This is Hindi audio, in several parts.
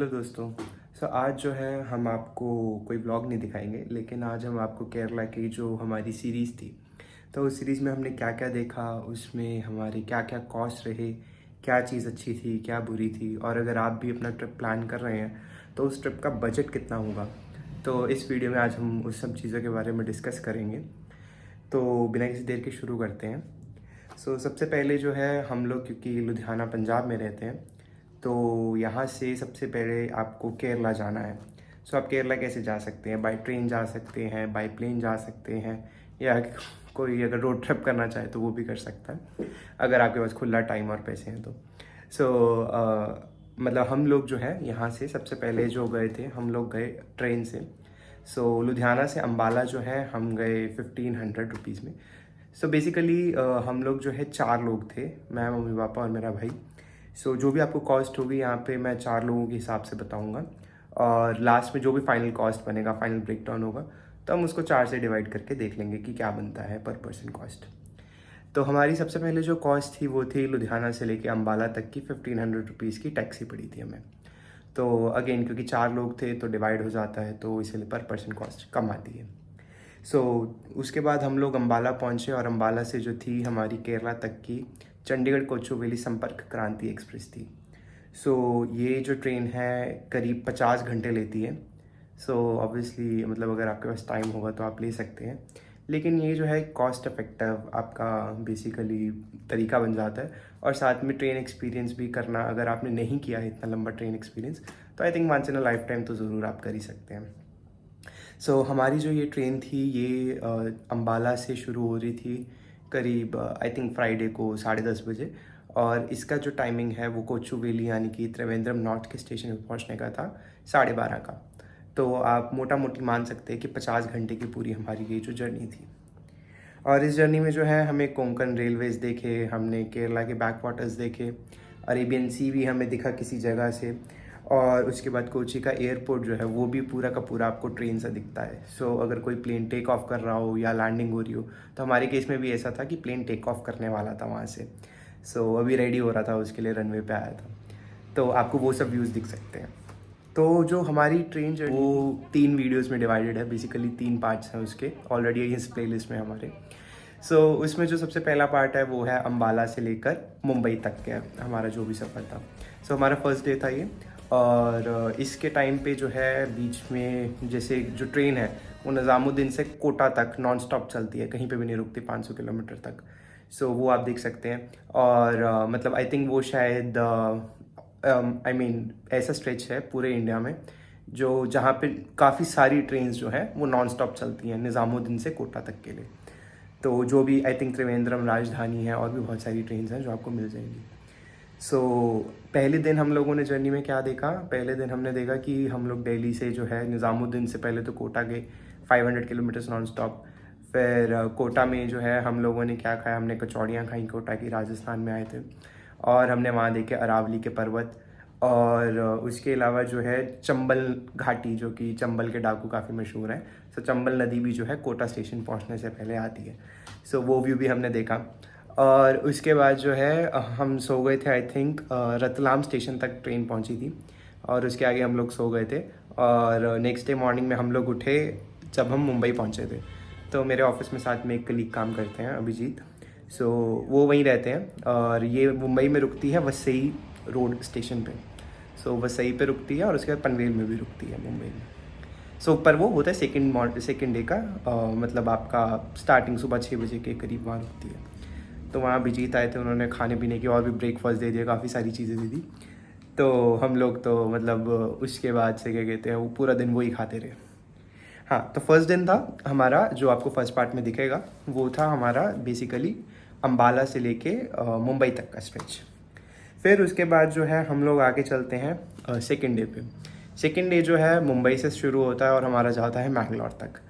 हेलो दोस्तों। आज जो है हम आपको कोई ब्लॉग नहीं दिखाएंगे, लेकिन आज हम आपको केरला की जो हमारी सीरीज़ थी, तो उस सीरीज़ में हमने क्या क्या देखा, उसमें हमारे क्या क्या कॉस्ट रहे, क्या चीज़ अच्छी थी, क्या बुरी थी, और अगर आप भी अपना ट्रिप प्लान कर रहे हैं तो उस ट्रिप का बजट कितना होगा। तो इस वीडियो में आज हम उस सब चीज़ों के बारे में डिस्कस करेंगे। तो बिना किसी देर के शुरू करते हैं। सबसे पहले जो है हम लोग, क्योंकि लुधियाना पंजाब में रहते हैं, तो यहाँ से सबसे पहले आपको केरला जाना है। आप केरला कैसे जा सकते हैं? बाय ट्रेन जा सकते हैं, बाय प्लेन जा सकते हैं, या कोई अगर रोड ट्रिप करना चाहे तो वो भी कर सकता है, अगर आपके पास खुला टाइम और पैसे हैं तो। मतलब हम लोग जो है यहाँ से सबसे पहले जो गए थे, हम लोग गए ट्रेन से। लुधियाना से अम्बाला जो है हम गए 1500 रुपीज़ में। बेसिकली हम लोग जो है 4 लोग थे, मैं, मम्मी पापा और मेरा भाई। जो भी आपको कॉस्ट होगी यहाँ पे मैं 4 लोगों के हिसाब से बताऊँगा, और लास्ट में जो भी फाइनल कॉस्ट बनेगा, फाइनल ब्रेकडाउन होगा, तो हम उसको 4 से डिवाइड करके देख लेंगे कि क्या बनता है पर पर्सन कॉस्ट। तो हमारी सबसे पहले जो कॉस्ट थी वो थी लुधियाना से लेके अम्बाला तक की 1500 रुपीज़ की टैक्सी पड़ी थी हमें। तो अगेन क्योंकि 4 लोग थे तो डिवाइड हो जाता है, तो इसलिए पर पर्सन कॉस्ट कम आती है। सो उसके बाद हम लोग अम्बाला पहुँचे, और अम्बाला से जो थी हमारी केरला तक की चंडीगढ़ कोचुवेली संपर्क क्रांति एक्सप्रेस थी। ये जो ट्रेन है करीब 50 घंटे लेती है। ऑब्वियसली मतलब अगर आपके पास टाइम होगा तो आप ले सकते हैं, लेकिन ये जो है कॉस्ट इफेक्टिव आपका बेसिकली तरीका बन जाता है। और साथ में ट्रेन एक्सपीरियंस भी करना, अगर आपने नहीं किया है इतना लंबा ट्रेन एक्सपीरियंस, तो I think once in a life time तो ज़रूर आप कर ही सकते हैं। हमारी जो ये ट्रेन थी ये अम्बाला से शुरू हो रही थी करीब आई थिंक फ्राइडे को 10:30 बजे, और इसका जो टाइमिंग है वो कोचुवेली यानी कि त्रिवेंद्रम नॉर्थ के स्टेशन पर पहुंचने का था 12:30 का। तो आप मोटा मोटी मान सकते हैं कि 50 घंटे की पूरी हमारी ये जो जर्नी थी। और इस जर्नी में जो है हमें कोंकण रेलवेज देखे, हमने केरला के बैक वाटर्स देखे, अरेबियन सी भी हमें दिखा किसी जगह से, और उसके बाद कोची का एयरपोर्ट जो है वो भी पूरा का पूरा आपको ट्रेन से दिखता है। अगर कोई प्लेन टेक ऑफ कर रहा हो या लैंडिंग हो रही हो, तो हमारे केस में भी ऐसा था कि प्लेन टेक ऑफ करने वाला था वहाँ से। अभी रेडी हो रहा था, उसके लिए रनवे पे आया था, तो आपको वो सब व्यूज़ दिख सकते हैं। तो जो हमारी ट्रेन जर्नी वो 3 वीडियोस में डिवाइडेड है, बेसिकली 3 पार्ट्स हैं उसके, ऑलरेडी इस प्लेलिस्ट में हमारे। उसमें जो सबसे पहला पार्ट है वो है अम्बाला से लेकर मुंबई तक के हमारा जो भी सफ़र था। हमारा फर्स्ट डे था ये, और इसके टाइम पे जो है बीच में जैसे जो ट्रेन है वो निज़ामुद्दीन से कोटा तक नॉन स्टॉप चलती है, कहीं पे भी नहीं रुकती 500 किलोमीटर तक। वो आप देख सकते हैं। और मतलब आई थिंक वो शायद आई मीन ऐसा स्ट्रेच है पूरे इंडिया में जो जहाँ पे काफ़ी सारी ट्रेन्स जो हैं वो नॉन स्टॉप चलती हैं निज़ामुद्दीन से कोटा तक के लिए। तो जो भी आई थिंक त्रिवेंद्रम राजधानी है, और भी बहुत सारी ट्रेन्स हैं जो आपको मिल जाएंगी। पहले दिन हम लोगों ने जर्नी में क्या देखा, पहले दिन हमने देखा कि हम लोग दिल्ली से जो है निज़ामुद्दीन से पहले तो कोटा गए 500 किलोमीटर्स नॉन स्टॉप। फिर कोटा में जो है हम लोगों ने क्या खाया, हमने कचौड़ियाँ खाई, कोटा की, राजस्थान में आए थे, और हमने वहाँ देखे अरावली के पर्वत। और उसके अलावा जो है चंबल घाटी, जो कि चंबल के डाकू काफ़ी मशहूर है। चंबल नदी भी जो है कोटा स्टेशन पहुँचने से पहले आती है। वो व्यू भी हमने देखा। और उसके बाद जो है हम सो गए थे, आई थिंक रतलाम स्टेशन तक ट्रेन पहुंची थी, और उसके आगे हम लोग सो गए थे। और नेक्स्ट डे मॉर्निंग में हम लोग उठे जब हम मुंबई पहुंचे थे। तो मेरे ऑफिस में साथ में एक कलीग काम करते हैं, अभिजीत। वो वहीं रहते हैं, और ये मुंबई में रुकती है वसई रोड स्टेशन पे। वसई पे रुकती है, और उसके बाद पनवेल में भी रुकती है मुंबई में। पर वो होता है सेकेंड डे का मतलब आपका स्टार्टिंग सुबह 6 बजे के करीब वहाँ रुकती है। तो वहाँ अभिजीत आए थे, उन्होंने खाने पीने की और भी ब्रेकफास्ट दे दिया, काफ़ी सारी चीज़ें दे दी। तो हम लोग तो मतलब उसके बाद से क्या कहते हैं, वो पूरा दिन वही खाते रहे। हाँ, तो फर्स्ट दिन था हमारा, जो आपको फर्स्ट पार्ट में दिखेगा, वो था हमारा बेसिकली अम्बाला से लेके मुंबई तक का स्ट्रेच। फिर उसके बाद जो है हम लोग आगे चलते हैं सेकेंड डे पे। सेकेंड डे जो है मुंबई से शुरू होता है और हमारा जाता है मैंगलोर तक।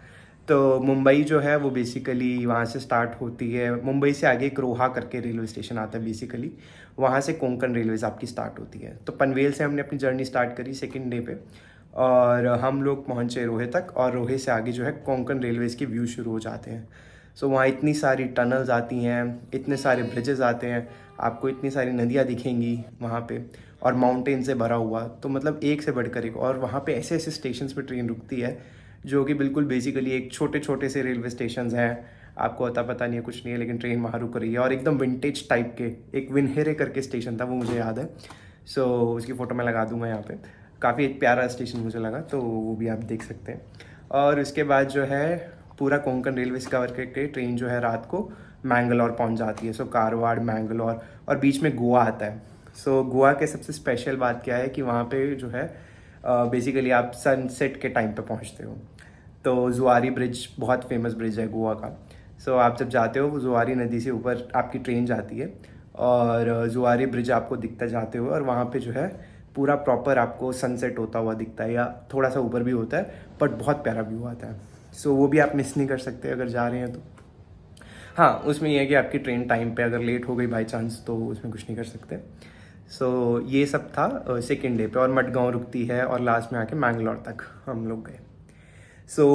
तो मुंबई जो है वो बेसिकली वहाँ से स्टार्ट होती है, मुंबई से आगे एक रोहा करके रेलवे स्टेशन आता है बेसिकली, वहाँ से कोंकण रेलवेज आपकी स्टार्ट होती है। तो पनवेल से हमने अपनी जर्नी स्टार्ट करी सेकेंड डे पे, और हम लोग पहुँचे रोहे तक, और रोहे से आगे जो है कोंकण रेलवेज़ के व्यू शुरू हो जाते हैं। वहाँ इतनी सारी टनल्स आती हैं, इतने सारे ब्रिजेस आते हैं, आपको इतनी सारी नदियाँ दिखेंगी वहाँ पे। और माउंटेन से भरा हुआ, तो मतलब एक से बढ़कर एक। और वहाँ पे ऐसे ऐसे स्टेशन पे ट्रेन रुकती है जो कि बिल्कुल बेसिकली एक छोटे छोटे से रेलवे स्टेशन हैं, आपको अता पता नहीं है, कुछ नहीं है, लेकिन ट्रेन वहाँ रुक रही है। और एकदम विंटेज टाइप के, एक विनहेरे करके स्टेशन था, वो मुझे याद है। सो उसकी फ़ोटो मैं लगा दूंगा यहाँ पे। काफ़ी एक प्यारा स्टेशन मुझे लगा, तो वो भी आप देख सकते हैं। और उसके बाद जो है पूरा कोंकण रेलवे से कवर करके ट्रेन जो है रात को मैंगलोर पहुँच जाती है। सो कारवाड़, मैंगलोर, और बीच में गोवा आता है। सो गोवा के सबसे स्पेशल बात क्या है कि वहाँ पे जो है बेसिकली आप सनसेट के टाइम पे पहुँचते हो। तो जुआरी ब्रिज बहुत फेमस ब्रिज है गोवा का। सो आप जब जाते हो, जुआरी नदी से ऊपर आपकी ट्रेन जाती है और जुआरी ब्रिज आपको दिखता जाते हो, और वहाँ पे जो है पूरा प्रॉपर आपको सनसेट होता हुआ दिखता है, या थोड़ा सा ऊपर भी होता है, बट बहुत प्यारा व्यू आता है। सो वो भी आप मिस नहीं कर सकते अगर जा रहे हैं तो। हाँ, उसमें यह है कि आपकी ट्रेन टाइम पे अगर लेट हो गई बाई चांस, तो उसमें कुछ नहीं कर सकते। सो ये सब था सेकेंड डे पे, और मडगांव रुकती है और लास्ट में आके मैंगलोर तक हम लोग गए। सो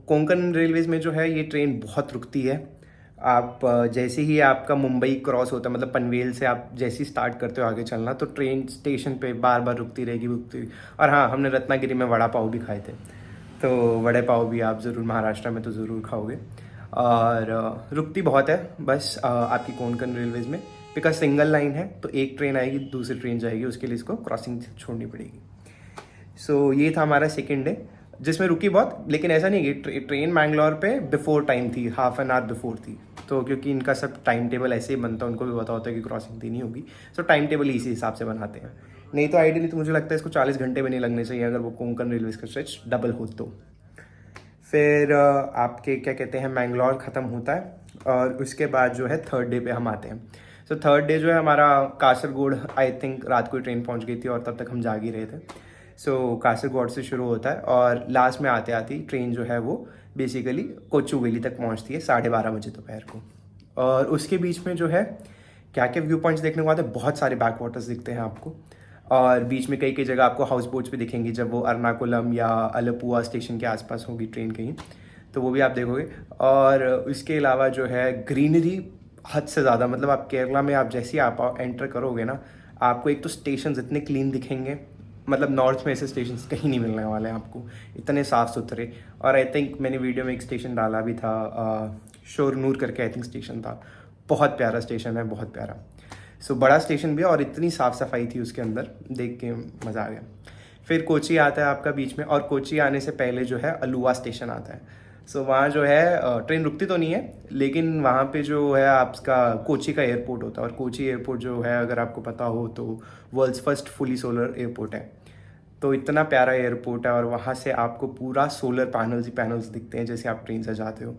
कोंकण रेलवेज़ में जो है ये ट्रेन बहुत रुकती है। आप जैसे ही आपका मुंबई क्रॉस होता है, मतलब पनवेल से आप जैसे ही स्टार्ट करते हो आगे चलना, तो ट्रेन स्टेशन पे बार बार रुकती रहेगी, रुकती हुई। और हाँ, हमने रत्नागिरी में वड़ा पाव भी खाए थे, तो वड़े पाव भी आप ज़रूर महाराष्ट्र में तो ज़रूर खाओगे। और रुकती बहुत है बस आपकी कोंकण रेलवेज़ में, बिकॉज सिंगल लाइन है, तो एक ट्रेन आएगी, दूसरी ट्रेन जाएगी, उसके लिए इसको क्रॉसिंग छोड़नी पड़ेगी। सो ये था हमारा सेकेंड डे, जिसमें रुकी बहुत, लेकिन ऐसा नहीं कि ट्रेन मैंगलोर पे बिफोर टाइम थी, हाफ एन आवर बिफोर थी। तो क्योंकि इनका सब टाइम टेबल ऐसे ही बनता है, उनको भी पता होता है कि क्रॉसिंग देनी होगी, सो टाइम टेबल इसी हिसाब से बनाते हैं। नहीं तो आइडियली तो मुझे लगता है इसको 40 घंटे भी नहीं लगने चाहिए अगर वो कोंकण रेलवे का स्ट्रेच डबल हो तो। फिर आपके क्या कहते हैं, मैंगलोर ख़त्म होता है, और उसके बाद जो है थर्ड डे पे हम आते हैं। सो थर्ड डे जो है हमारा कासरगोड, आई थिंक रात को ट्रेन पहुंच गई थी और तब तक हम जाग ही रहे थे। सो कासरगोड से शुरू होता है, और लास्ट में आते आती ट्रेन जो है वो बेसिकली कोचुवेली तक पहुंचती है 12:30 बजे दोपहर को। और उसके बीच में जो है क्या क्या व्यू पॉइंट्स देखने को आते हैं, बहुत सारे बैक वाटर्स दिखते हैं आपको। और बीच में कई कई जगह आपको हाउस बोट्स भी दिखेंगी, जब वो एर्नाकुलम या अलपुआ स्टेशन के आसपास होगी ट्रेन कहीं, तो वो भी आप देखोगे। और इसके अलावा जो है ग्रीनरी हद से ज़्यादा, मतलब आप केरला में आप जैसे ही आप एंटर करोगे ना, आपको एक तो स्टेशन इतने क्लीन दिखेंगे, मतलब नॉर्थ में ऐसे स्टेशन कहीं नहीं मिलने वाले हैं आपको, इतने साफ़ सुथरे। और आई थिंक मैंने वीडियो में एक स्टेशन डाला भी था, शोरनूर करके आई थिंक स्टेशन था, बहुत प्यारा स्टेशन है, बहुत प्यारा। सो बड़ा स्टेशन भी है, और इतनी साफ़ सफाई थी उसके अंदर, देख के मज़ा आ गया। फिर कोची आता है आपका बीच में, और कोची आने से पहले जो है अलुवा स्टेशन आता है। सो वहाँ जो है ट्रेन रुकती तो नहीं है, लेकिन वहाँ पे जो है आपका कोची का एयरपोर्ट होता है। और कोची एयरपोर्ट जो है, अगर आपको पता हो तो, world's first fully solar airport है। तो इतना प्यारा एयरपोर्ट है, और वहाँ से आपको पूरा सोलर पैनल्स ही पैनल्स दिखते हैं जैसे आप ट्रेन से जाते हो।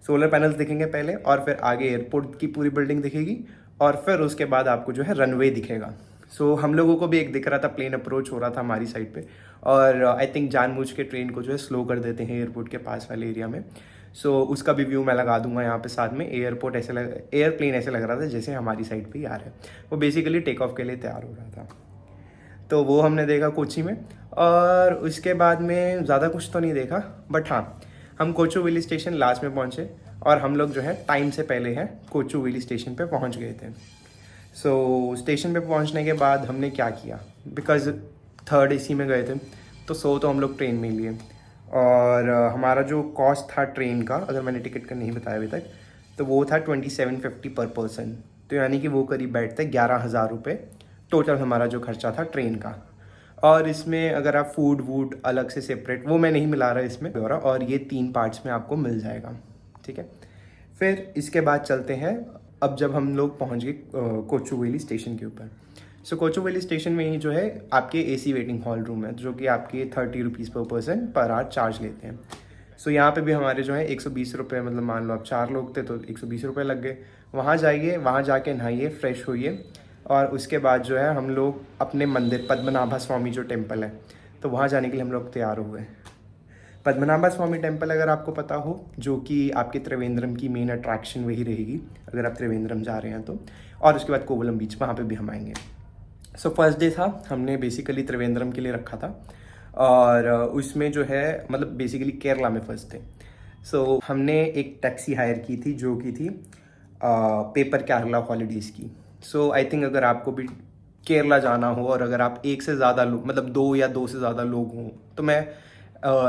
सोलर पैनल्स दिखेंगे पहले, और फिर आगे एयरपोर्ट की पूरी बिल्डिंग दिखेगी, और फिर उसके बाद आपको जो है रनवे दिखेगा। सो हम लोगों को भी एक दिख रहा था, प्लेन अप्रोच हो रहा था हमारी साइड पे, और आई थिंक जानबूझ के ट्रेन को जो है स्लो कर देते हैं एयरपोर्ट के पास वाले एरिया में। सो उसका भी व्यू मैं लगा दूंगा यहाँ पे साथ में। एयरपोर्ट ऐसे एयरप्लेन ऐसे लग रहा था जैसे हमारी साइड पे ही आ रहा है, वो बेसिकली टेक ऑफ के लिए तैयार हो रहा था। तो वो हमने देखा कोची में, और उसके बाद में ज़्यादा कुछ तो नहीं देखा। बट हाँ, हम कोचुवेली स्टेशन लास्ट में पहुँचे, और हम लोग जो है टाइम से पहले हैं कोचुवेली स्टेशन पे पहुँच गए थे। सो स्टेशन पे पहुँचने के बाद हमने क्या किया, बिकॉज थर्ड एसी में गए थे, तो तो हम लोग ट्रेन में ही लिए। और हमारा जो कॉस्ट था ट्रेन का, अगर मैंने टिकट का नहीं बताया अभी तक, तो वो था 2750 पर पर्सन। तो यानी कि वो करीब बैठते 11,000 रुपये टोटल हमारा जो खर्चा था ट्रेन का। और इसमें अगर आप फूड वूड अलग से सेपरेट, वो मैं नहीं मिला रहा इसमें, और ये 3 पार्ट्स में आपको मिल जाएगा, ठीक है। फिर इसके बाद चलते हैं, अब जब हम लोग पहुंच गए कोचुवेली स्टेशन के ऊपर। सो कोचुवेली स्टेशन में ही जो है आपके एसी वेटिंग हॉल रूम है, जो कि आपके 30 रुपीज़ पर पर्सन पर आवर चार्ज लेते हैं। सो यहाँ पे भी हमारे जो है 120 रुपये, मतलब मान लो आप 4 लोग थे तो 120 रुपये लग गए। वहाँ जाइए, वहाँ जाके नहाइए, फ्रेश होइए, और उसके बाद जो है हम लोग अपने मंदिर, पद्मनाभा स्वामी जो टेम्पल है, तो वहाँ जाने के लिए हम लोग तैयार हुए। पद्मनाभा स्वामी टेम्पल अगर आपको पता हो, जो कि आपके त्रिवेंद्रम की मेन अट्रैक्शन वही रहेगी अगर आप त्रिवेंद्रम जा रहे हैं तो। और उसके बाद कोवलम बीच, वहाँ पे भी हम आएंगे। सो फर्स्ट डे था, हमने बेसिकली त्रिवेंद्रम के लिए रखा था, और उसमें जो है मतलब बेसिकली केरला में फर्स्ट थे। सो हमने एक टैक्सी हायर की थी, जो की थी पेपर केरला हॉलीडेज़ की। सो आई थिंक अगर आपको भी केरला जाना हो और अगर आप एक से ज़्यादा लोग मतलब 2 या 2 से ज़्यादा लोग हों तो मैं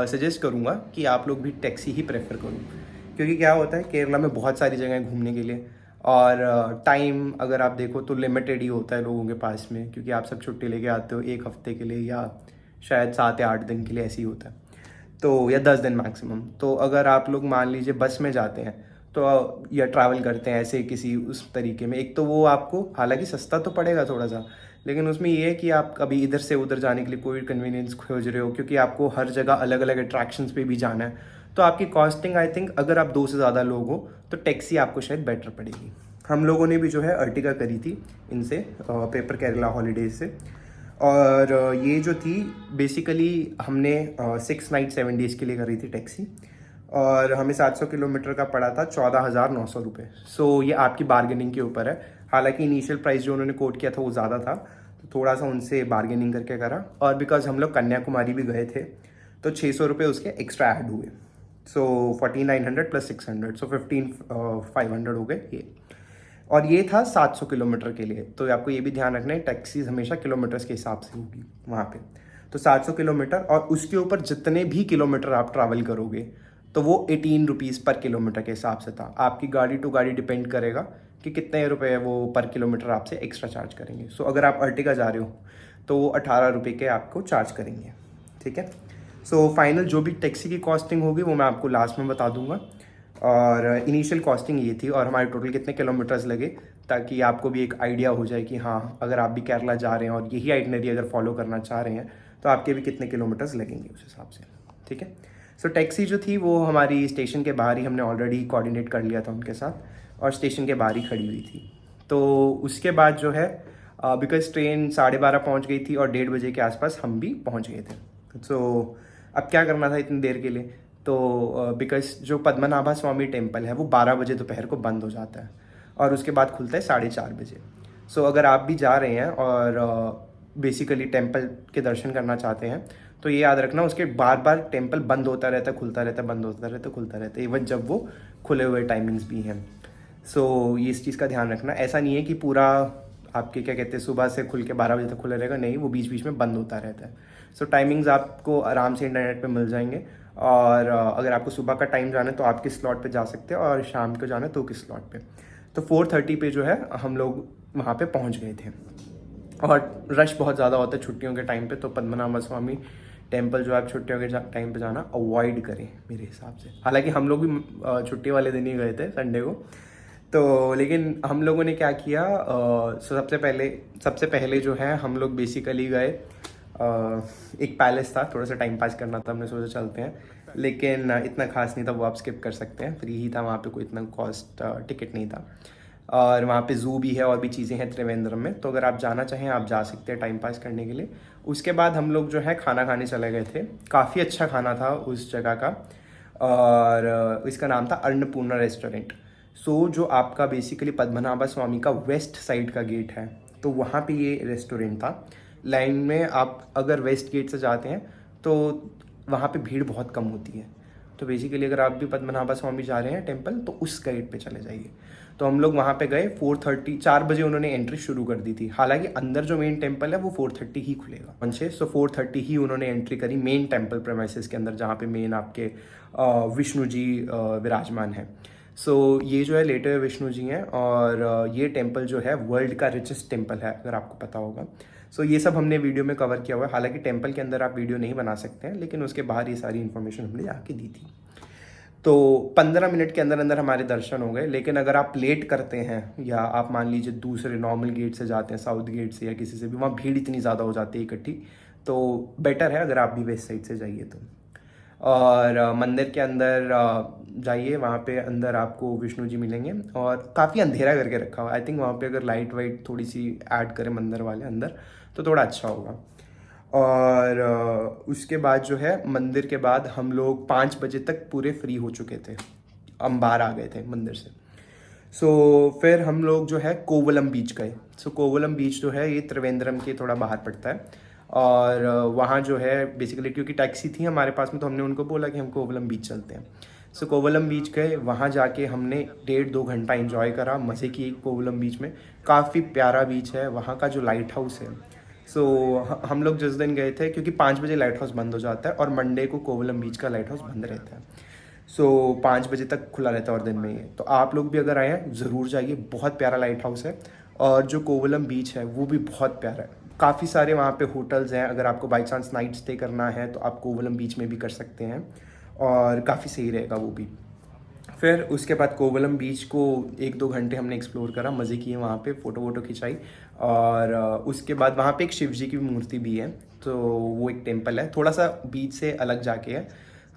सजेस्ट करूँगा कि आप लोग भी टैक्सी ही प्रेफर करो, क्योंकि क्या होता है केरला में बहुत सारी जगह हैं घूमने के लिए और टाइम अगर आप देखो तो लिमिटेड ही होता है लोगों के पास में, क्योंकि आप सब छुट्टी लेके आते हो एक हफ्ते के लिए या शायद 7 या 8 दिन के लिए, ऐसे ही होता है तो, या 10 दिन मैक्सिमम। तो अगर आप लोग मान लीजिए बस में जाते हैं तो या ट्रैवल करते हैं ऐसे किसी उस तरीके में, एक तो वो आपको हालांकि सस्ता तो पड़ेगा थोड़ा सा, लेकिन उसमें ये है कि आप कभी इधर से उधर जाने के लिए कोई कन्वीनियंस खोज रहे हो, क्योंकि आपको हर जगह अलग अलग अट्रैक्शंस पे भी जाना है, तो आपकी कॉस्टिंग आई थिंक अगर आप 2 से ज़्यादा लोग हो तो टैक्सी आपको शायद बेटर पड़ेगी। हम लोगों ने भी जो है अर्टिगा करी थी इनसे, पेपर केरला हॉलीडेज से, और ये जो थी बेसिकली हमने 6 नाइट 7 डेज़ के लिए करी थी टैक्सी, और हमें 700 किलोमीटर का पड़ा था 14,900 रुपये। सो ये आपकी बार्गेनिंग के ऊपर है, हालांकि इनिशियल प्राइस जो उन्होंने कोट किया था वो ज़्यादा था, तो थोड़ा सा उनसे बार्गेनिंग करके करा, और बिकॉज हम लोग कन्याकुमारी भी गए थे तो 600 रुपये उसके एक्स्ट्रा ऐड हुए, सो 4900 प्लस 600, सो 15,500 हो गए ये। और ये था 700 किलोमीटर के लिए, तो आपको ये भी ध्यान रखना है टैक्सीज हमेशा किलोमीटर्स के हिसाब से होगी वहाँ पे। तो 700 किलोमीटर और उसके ऊपर जितने भी किलोमीटर आप ट्रैवल करोगे तो वो 18 रुपीज़ पर किलोमीटर के हिसाब से था। आपकी गाड़ी टू गाड़ी डिपेंड करेगा कि कितने रुपए वो पर किलोमीटर आपसे एक्स्ट्रा चार्ज करेंगे। सो अगर आप अर्टिगा जा रहे हो तो वो 18 रुपये के आपको चार्ज करेंगे, ठीक है। सो फाइनल जो भी टैक्सी की कॉस्टिंग होगी वो मैं आपको लास्ट में बता दूंगा, और इनिशियल कॉस्टिंग ये थी, और हमारे टोटल कितने किलोमीटर्स लगे, ताकि आपको भी एक आइडिया हो जाए कि हाँ अगर आप भी केरला जा रहे हैं और यही आइटनरी अगर फॉलो करना चाह रहे हैं तो आपके भी कितने किलोमीटर्स लगेंगे उस हिसाब से, ठीक है। सो टैक्सी जो थी वो हमारी स्टेशन के बाहर ही, हमने ऑलरेडी कोऑर्डिनेट कर लिया था उनके साथ, और स्टेशन के बाहर ही खड़ी हुई थी। तो उसके बाद जो है बिकॉज ट्रेन 12:30 पहुँच गई थी और 1:30 बजे के आसपास हम भी पहुँच गए थे। सो अब क्या करना था इतनी देर के लिए, तो बिकॉज जो पद्मनाभा स्वामी टेम्पल है वो 12 बजे दोपहर को बंद हो जाता है और उसके बाद खुलता है 4:30 बजे। सो अगर आप भी जा रहे हैं और बेसिकली टेम्पल के दर्शन करना चाहते हैं तो ये याद रखना उसके बार बार टेम्पल बंद होता रहता है, खुलता रहता है, बंद होता रहता है, खुलता रहता है, इवन जब वो खुले हुए टाइमिंग्स भी हैं। सो ये इस चीज़ का ध्यान रखना, ऐसा नहीं है कि पूरा आपके क्या कहते हैं सुबह से खुल के 12 बजे तक खुला रहेगा, नहीं, वो बीच बीच में बंद होता रहता है। सो टाइमिंग्स आपको आराम से इंटरनेट पे मिल जाएंगे, और अगर आपको सुबह का टाइम जाना है तो आप किस स्लॉट पे जा सकते हैं, और शाम को जाना है तो किस स्लॉट पे। तो 4:30 पे जो है हम लोग वहाँ पे पहुँच गए थे, और रश बहुत ज़्यादा होता है छुट्टियों के टाइम पे, तो पद्मनाभ स्वामी टेम्पल जो आप छुट्टियों के टाइम पे जाना अवॉइड करें मेरे हिसाब से। हालांकि हम लोग भी छुट्टी वाले दिन ही गए थे संडे को, तो लेकिन हम लोगों ने क्या किया, सबसे पहले जो है हम लोग बेसिकली गए, एक पैलेस था, थोड़ा सा टाइम पास करना था, हमने सोचा चलते हैं, लेकिन इतना खास नहीं था, वो आप स्किप कर सकते हैं, फ्री ही था वहाँ पे, कोई इतना कॉस्ट टिकट नहीं था। और वहाँ पे ज़ू भी है और भी चीज़ें हैं त्रिवेंद्रम में, तो अगर आप जाना चाहें आप जा सकते हैं टाइम पास करने के लिए। उसके बाद हम लोग जो है खाना खाने चले गए थे, काफ़ी अच्छा खाना था उस जगह का, और इसका नाम था अन्नपूर्णा रेस्टोरेंट। सो जो आपका बेसिकली पद्मनाभा स्वामी का वेस्ट साइड का गेट है, तो वहाँ पे ये रेस्टोरेंट था। लाइन में आप अगर वेस्ट गेट से जाते हैं तो वहाँ पे भीड़ बहुत कम होती है, तो बेसिकली अगर आप भी पद्मनाभा स्वामी जा रहे हैं टेम्पल तो उस गेट पे चले जाइए। तो हम लोग वहाँ पे गए, 4 बजे उन्होंने एंट्री शुरू कर दी थी, हालांकि अंदर जो मेन टेम्पल है वो 4:30 ही खुलेगा, 5 सो 4:30 ही उन्होंने एंट्री करी मेन टेम्पल प्रेमाइसेस के अंदर, जहाँ पे मेन आपके विष्णु जी विराजमान है। सो ये जो है लेटर विष्णु जी हैं, और ये टेम्पल जो है वर्ल्ड का रिचेस्ट टेम्पल है, अगर आपको पता होगा। सो ये सब हमने वीडियो में कवर किया हुआ है, हालांकि टेम्पल के अंदर आप वीडियो नहीं बना सकते हैं, लेकिन उसके बाहर ये सारी इन्फॉर्मेशन हमने आके दी थी। तो 15 मिनट के अंदर अंदर हमारे दर्शन हो गए, लेकिन अगर आप लेट करते हैं या आप मान लीजिए दूसरे नॉर्मल गेट से जाते हैं, साउथ गेट से या किसी से भी, वहाँ भीड़ इतनी ज़्यादा हो जाती है इकट्ठी, तो बेटर है अगर आप भी वेस्ट साइड से जाइए तो। और मंदिर के अंदर जाइए, वहाँ पे अंदर आपको विष्णु जी मिलेंगे, और काफ़ी अंधेरा करके रखा हुआ है, आई थिंक वहाँ पे अगर लाइट वाइट थोड़ी सी ऐड करें मंदिर वाले अंदर तो थोड़ा अच्छा होगा। और उसके बाद जो है मंदिर के बाद हम लोग 5 बजे तक पूरे फ्री हो चुके थे, हम बाहर आ गए थे मंदिर से। सो फिर हम लोग जो है कोवलम बीच गए। सो कोवलम बीच जो है ये त्रिवेंद्रम के थोड़ा बाहर पड़ता है, और वहाँ जो है बेसिकली क्योंकि टैक्सी थी हमारे पास में, तो हमने उनको बोला कि हम कोवलम बीच चलते हैं। सो कोवलम बीच गए, वहाँ जाके हमने 1.5-2 घंटा एंजॉय करा, मज़े किए कोवलम बीच में। काफ़ी प्यारा बीच है, वहाँ का जो लाइट हाउस है। सो हम लोग जिस दिन गए थे, क्योंकि 5 बजे लाइट हाउस बंद हो जाता है और मंडे को कोवलम बीच का लाइट हाउस बंद रहता है। सो 5 बजे तक खुला रहता है और दिन में ही। तो आप लोग भी अगर आए हैं ज़रूर जाइए, बहुत प्यारा लाइट हाउस है। और जो कोवलम बीच है वो भी बहुत प्यारा है। काफ़ी सारे वहाँ पे होटल्स हैं, अगर आपको बाई चांस नाइट स्टे करना है तो आप कोवलम बीच में भी कर सकते हैं और काफ़ी सही रहेगा वो भी। फिर उसके बाद कोवलम बीच को 1-2 घंटे हमने एक्सप्लोर करा, मज़े किए वहाँ पे, फ़ोटो वोटो खिंचाई। और उसके बाद वहाँ पे एक शिव जी की मूर्ति भी है, तो वो एक टेम्पल है, थोड़ा सा बीच से अलग जाके है।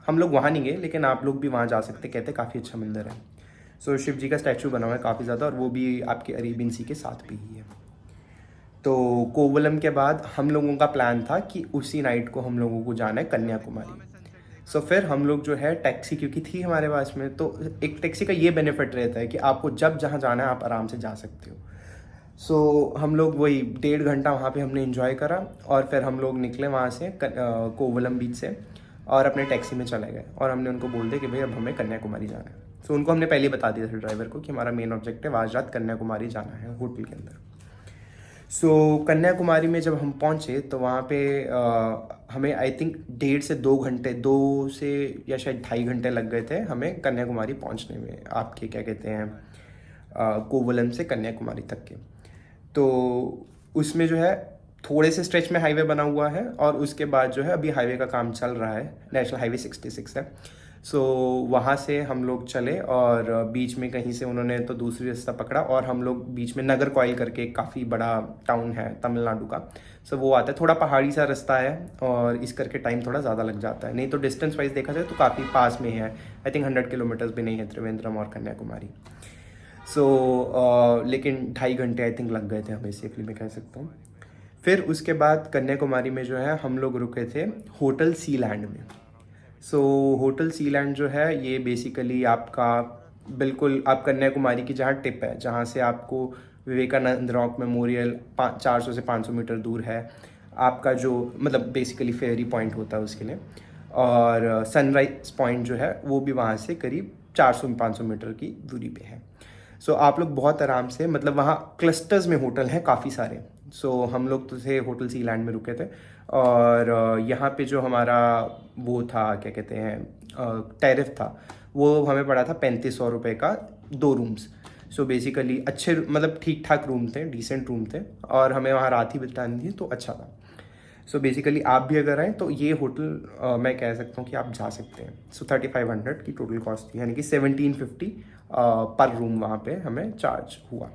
हम लोग वहाँ नहीं गए, लेकिन आप लोग भी वहाँ जा सकते, कहते हैं काफ़ी अच्छा मंदिर है। सो शिव जी का स्टैचू बना हुआ है काफ़ी ज़्यादा, और वो भी आपके अरेबियन सी के साथ भी ही है। तो कोवलम के बाद हम लोगों का प्लान था कि उसी नाइट को हम लोगों को जाना है कन्याकुमारी। सो फिर हम लोग जो है टैक्सी, क्योंकि थी हमारे पास में, तो एक टैक्सी का ये बेनिफिट रहता है कि आपको जब जहाँ जाना है आप आराम से जा सकते हो। सो हम लोग वही 1.5 घंटा वहाँ पे हमने एंजॉय करा, और फिर हम लोग निकले वहाँ से कोवलम बीच से, और अपने टैक्सी में चले गए। और हमने उनको बोल दिया कि भाई अब हमें कन्याकुमारी जाना है। सो उनको हमने पहले ही बता दिया था ड्राइवर को कि हमारा मेन ऑब्जेक्टिव आज रात कन्याकुमारी जाना है होटल के अंदर। सो कन्याकुमारी में जब हम पहुँचे तो वहाँ पे हमें आई थिंक 1.5 से 2 घंटे, 2 से या शायद 2.5 घंटे लग गए थे हमें कन्याकुमारी पहुँचने में, आपके क्या कहते हैं कोवलम से कन्याकुमारी तक के। तो उसमें जो है थोड़े से स्ट्रेच में हाईवे बना हुआ है, और उसके बाद जो है अभी हाईवे का काम चल रहा है, नेशनल हाईवे 66 है। सो वहाँ से हम लोग चले, और बीच में कहीं से उन्होंने तो दूसरी रास्ता पकड़ा, और हम लोग बीच में नगर कॉइल करके एक काफ़ी बड़ा टाउन है तमिलनाडु का। सो वो आता है, थोड़ा पहाड़ी सा रास्ता है, और इस करके टाइम थोड़ा ज़्यादा लग जाता है। नहीं तो डिस्टेंस वाइज देखा जाए तो काफ़ी पास में है, आई थिंक 100 किलोमीटर्स भी नहीं है त्रिवेंद्रम और कन्याकुमारी। लेकिन 2.5 घंटे आई थिंक लग गए थे हमें, सेफली मैं कह सकता हूँ। फिर उसके बाद कन्याकुमारी में जो है हम लोग रुके थे होटल सी लैंड में। होटल सी लैंड जो है ये बेसिकली आपका बिल्कुल आप कन्याकुमारी की जहाँ टिप है, जहाँ से आपको विवेकानंद रॉक मेमोरियल 400 से 500 मीटर दूर है, आपका जो मतलब बेसिकली फेरी पॉइंट होता है उसके लिए, और सनराइज पॉइंट जो है वो भी वहाँ से करीब 400-500 मीटर की दूरी पे है। आप लोग बहुत आराम से, मतलब वहाँ क्लस्टर्स में होटल हैं काफ़ी सारे। हम लोग तो थे होटल सी लैंड में रुके थे, और यहाँ पे जो हमारा वो था क्या कहते हैं टैरिफ था, वो हमें पड़ा था 3500 रुपये का 2 रूम्स। बेसिकली अच्छे मतलब ठीक ठाक रूम थे, डिसेंट रूम थे, और हमें वहाँ रात ही बितानी थी तो अच्छा था। बेसिकली आप भी अगर आएँ तो ये होटल मैं कह सकता हूँ कि आप जा सकते हैं। 3500 की टोटल कॉस्ट थी, यानी कि 1750 पर रूम वहाँ पे हमें चार्ज हुआ।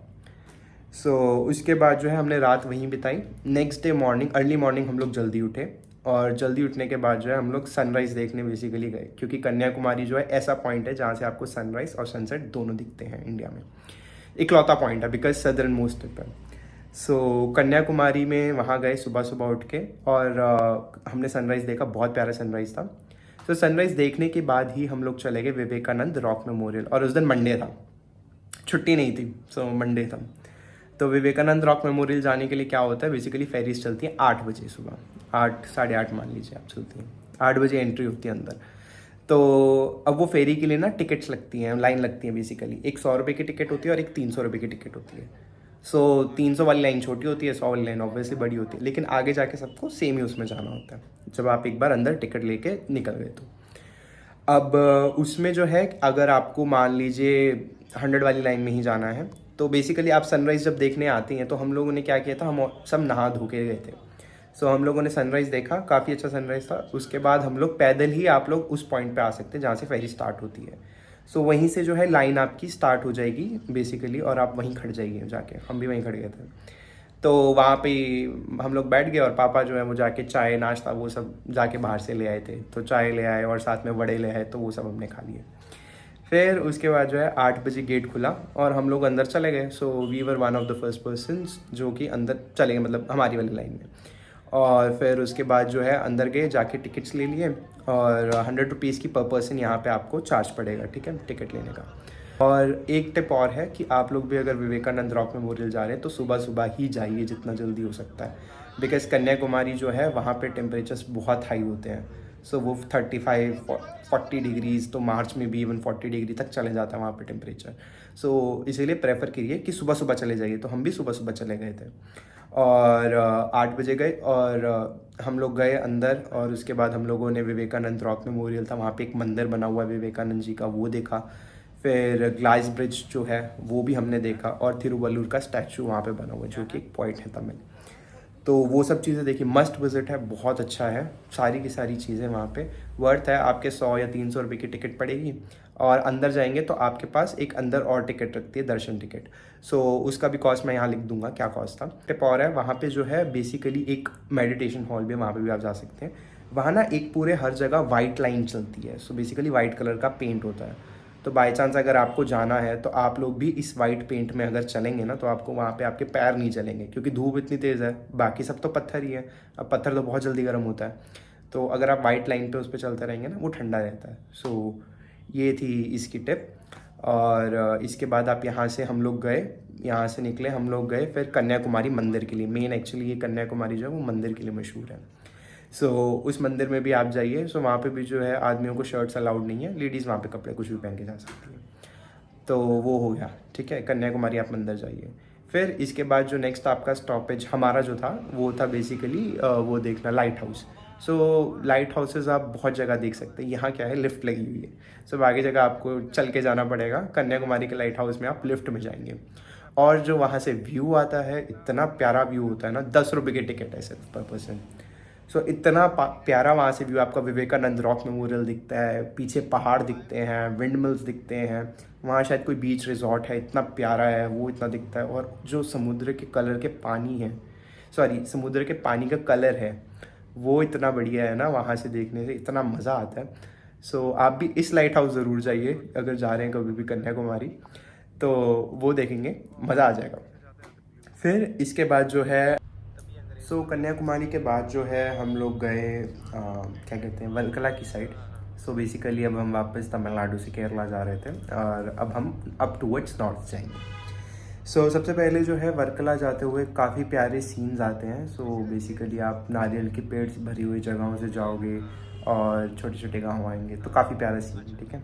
उसके बाद जो है हमने रात वहीं बिताई। Next day morning, early morning हम लोग जल्दी उठे, और जल्दी उठने के बाद जो है हम लोग सनराइज़ देखने बेसिकली गए, क्योंकि कन्याकुमारी जो है ऐसा पॉइंट है जहाँ से आपको सनराइज़ और सनसेट दोनों दिखते हैं इंडिया में। इकलौता पॉइंट है, बिकॉज सदर्न मोस्ट टिप है। कन्याकुमारी में वहाँ गए सुबह सुबह उठ के, और हमने सनराइज़ देखा, बहुत प्यारा सनराइज़ था। सनराइज़ देखने के बाद ही हम लोग चले गए विवेकानंद रॉक मेमोरियल, और उस दिन मंडे था, छुट्टी नहीं थी, मंडे था। तो विवेकानंद रॉक मेमोरियल जाने के लिए क्या होता है, बेसिकली फेरीज चलती हैं 8 बजे सुबह, 8 साढ़े 8 मान लीजिए आप चलती हैं, 8 बजे एंट्री होती है अंदर। तो अब वो फेरी के लिए ना टिकट्स लगती हैं, लाइन लगती है बेसिकली, एक 100 रुपये की टिकट होती है और एक 300 रुपये की टिकट होती है। 300 वाली लाइन छोटी होती है, 100 वाली लाइन ऑब्वियसली बड़ी होती है, लेकिन आगे जाके सबको सेम ही उसमें जाना होता है जब आप एक बार अंदर टिकट लेके निकल गए तो। अब उसमें जो है, अगर आपको मान लीजिए 100 वाली लाइन में ही जाना है, तो बेसिकली आप सनराइज़ जब देखने आते हैं, तो हम लोगों ने क्या किया था, हम सब नहा धो के गए थे। हम लोगों ने सनराइज़ देखा, काफ़ी अच्छा सनराइज़ था। उसके बाद हम लोग पैदल ही, आप लोग उस पॉइंट पे आ सकते हैं जहाँ से फेरी स्टार्ट होती है। वहीं से जो है लाइन आपकी स्टार्ट हो जाएगी बेसिकली, और आप वहीं खड़ जाइए जाके। हम भी वहीं खड़ गए थे, तो वहाँ पे हम लोग बैठ गए, और पापा जो है वो जाके चाय नाश्ता वो सब जाके बाहर से ले आए थे, तो चाय ले आए और साथ में वड़े ले आए, तो वो सब हमने खा लिए। फिर उसके बाद जो है 8 बजे गेट खुला और हम लोग अंदर चले गए। We were one of the first persons जो कि अंदर चले गए, मतलब हमारी वाली लाइन में। और फिर उसके बाद जो है अंदर गए, जाके टिकट्स ले लिए, और 100 रुपीज़ की पर पर्सन यहाँ पे आपको चार्ज पड़ेगा, ठीक है, टिकट लेने का। और एक टिप और है कि आप लोग भी अगर विवेकानंद रॉक मेमोरियल जा रहे हैं तो सुबह सुबह ही जाइए जितना जल्दी हो सकता है, बिकॉज कन्याकुमारी जो है वहाँ पे टेम्परेचर्स बहुत हाई होते हैं। सो वो 35 40 डिग्रीज, तो मार्च में भी इवन 40 डिग्री तक चले जाता है वहाँ पे टेम्परेचर। सो इसीलिए प्रेफर करिए कि सुबह सुबह चले जाइए। तो हम भी सुबह सुबह चले गए थे और 8 बजे गए और हम लोग गए अंदर। और उसके बाद हम लोगों ने विवेकानंद रॉक मेमोरियल था, वहाँ पे एक मंदिर बना हुआ है विवेकानंद जी का, वो देखा। फिर ग्लास ब्रिज जो है वो भी हमने देखा, और थिरुवल्लुर का स्टैचू वहाँ पे बना हुआ है जो कि एक पॉइंट है तमिल। तो वो सब चीज़ें देखी, मस्ट विजिट है, बहुत अच्छा है। सारी की सारी चीज़ें वहाँ पे वर्थ है। आपके 100 या 300 रुपये की टिकट पड़ेगी, और अंदर जाएंगे तो आपके पास एक अंदर और टिकट रखती है, दर्शन टिकट। सो उसका भी कॉस्ट मैं यहाँ लिख दूंगा क्या कॉस्ट था। टिप और है वहाँ पे जो है बेसिकली एक मेडिटेशन हॉल भी है, वहाँ पे भी आप जा सकते हैं। वहाँ ना एक पूरे हर जगह वाइट लाइन चलती है, सो बेसिकली वाइट कलर का पेंट होता है। तो बाई चांस अगर आपको जाना है तो आप लोग भी इस वाइट पेंट में अगर चलेंगे ना, तो आपको वहाँ पे आपके पैर नहीं चलेंगे, क्योंकि धूप इतनी तेज़ है। बाकी सब तो पत्थर ही है, अब पत्थर तो बहुत जल्दी गर्म होता है। तो अगर आप वाइट लाइन पे उस पर चलते रहेंगे ना, वो ठंडा रहता है। सो ये थी इसकी टिप। और इसके बाद आप यहाँ से, हम लोग गए, यहाँ से निकले, हम लोग गए फिर कन्याकुमारी मंदिर के लिए। मेन एक्चुअली ये कन्याकुमारी जो है वो मंदिर के लिए मशहूर है। उस मंदिर में भी आप जाइए। वहाँ पे भी जो है आदमियों को शर्ट्स अलाउड नहीं है, लेडीज़ वहाँ पे कपड़े कुछ भी पहन के जा सकती है। तो वो हो गया, ठीक है, कन्याकुमारी आप मंदिर जाइए। फिर इसके बाद जो नेक्स्ट आपका स्टॉपेज हमारा जो था वो था बेसिकली वो देखना लाइट हाउस। लाइट हाउसेज आप बहुत जगह देख सकते हैं। यहाँ क्या है, लिफ्ट लगी हुई है। बाकी जगह आपको चल के जाना पड़ेगा। कन्याकुमारी के लाइट हाउस में आप लिफ्ट में जाएंगे, और जो वहाँ से व्यू आता है, इतना प्यारा व्यू होता है ना। 10 रुपये की टिकट है सिर्फ पर पर्सन। इतना प्यारा वहाँ से व्यू, आपका विवेकानंद रॉक मेमोरियल दिखता है, पीछे पहाड़ दिखते हैं, विंड मिल्स दिखते हैं, वहाँ शायद कोई बीच रिजॉर्ट है, इतना प्यारा है वो, इतना दिखता है। और जो समुद्र के कलर के पानी है, समुद्र के पानी का कलर है वो इतना बढ़िया है ना, वहाँ से देखने से इतना मज़ा आता है। आप भी इस लाइट हाउस ज़रूर जाइए अगर जा रहे हैं कभी भी कन्याकुमारी, तो वो देखेंगे, मज़ा आ जाएगा। फिर इसके बाद जो है, कन्याकुमारी के बाद जो है हम लोग गए क्या कहते हैं, वर्कला की साइड। बेसिकली अब हम वापस तमिलनाडु से केरला जा रहे थे, और अब हम अप टूवर्ड्स नॉर्थ जाएंगे। सबसे पहले जो है वर्कला जाते हुए काफ़ी प्यारे सीन्स आते हैं। बेसिकली आप नारियल के पेड़ से भरी हुई जगहों से जाओगे, और छोटे छोटे गाँव आएंगे, तो काफ़ी प्यारा सीन, ठीक है।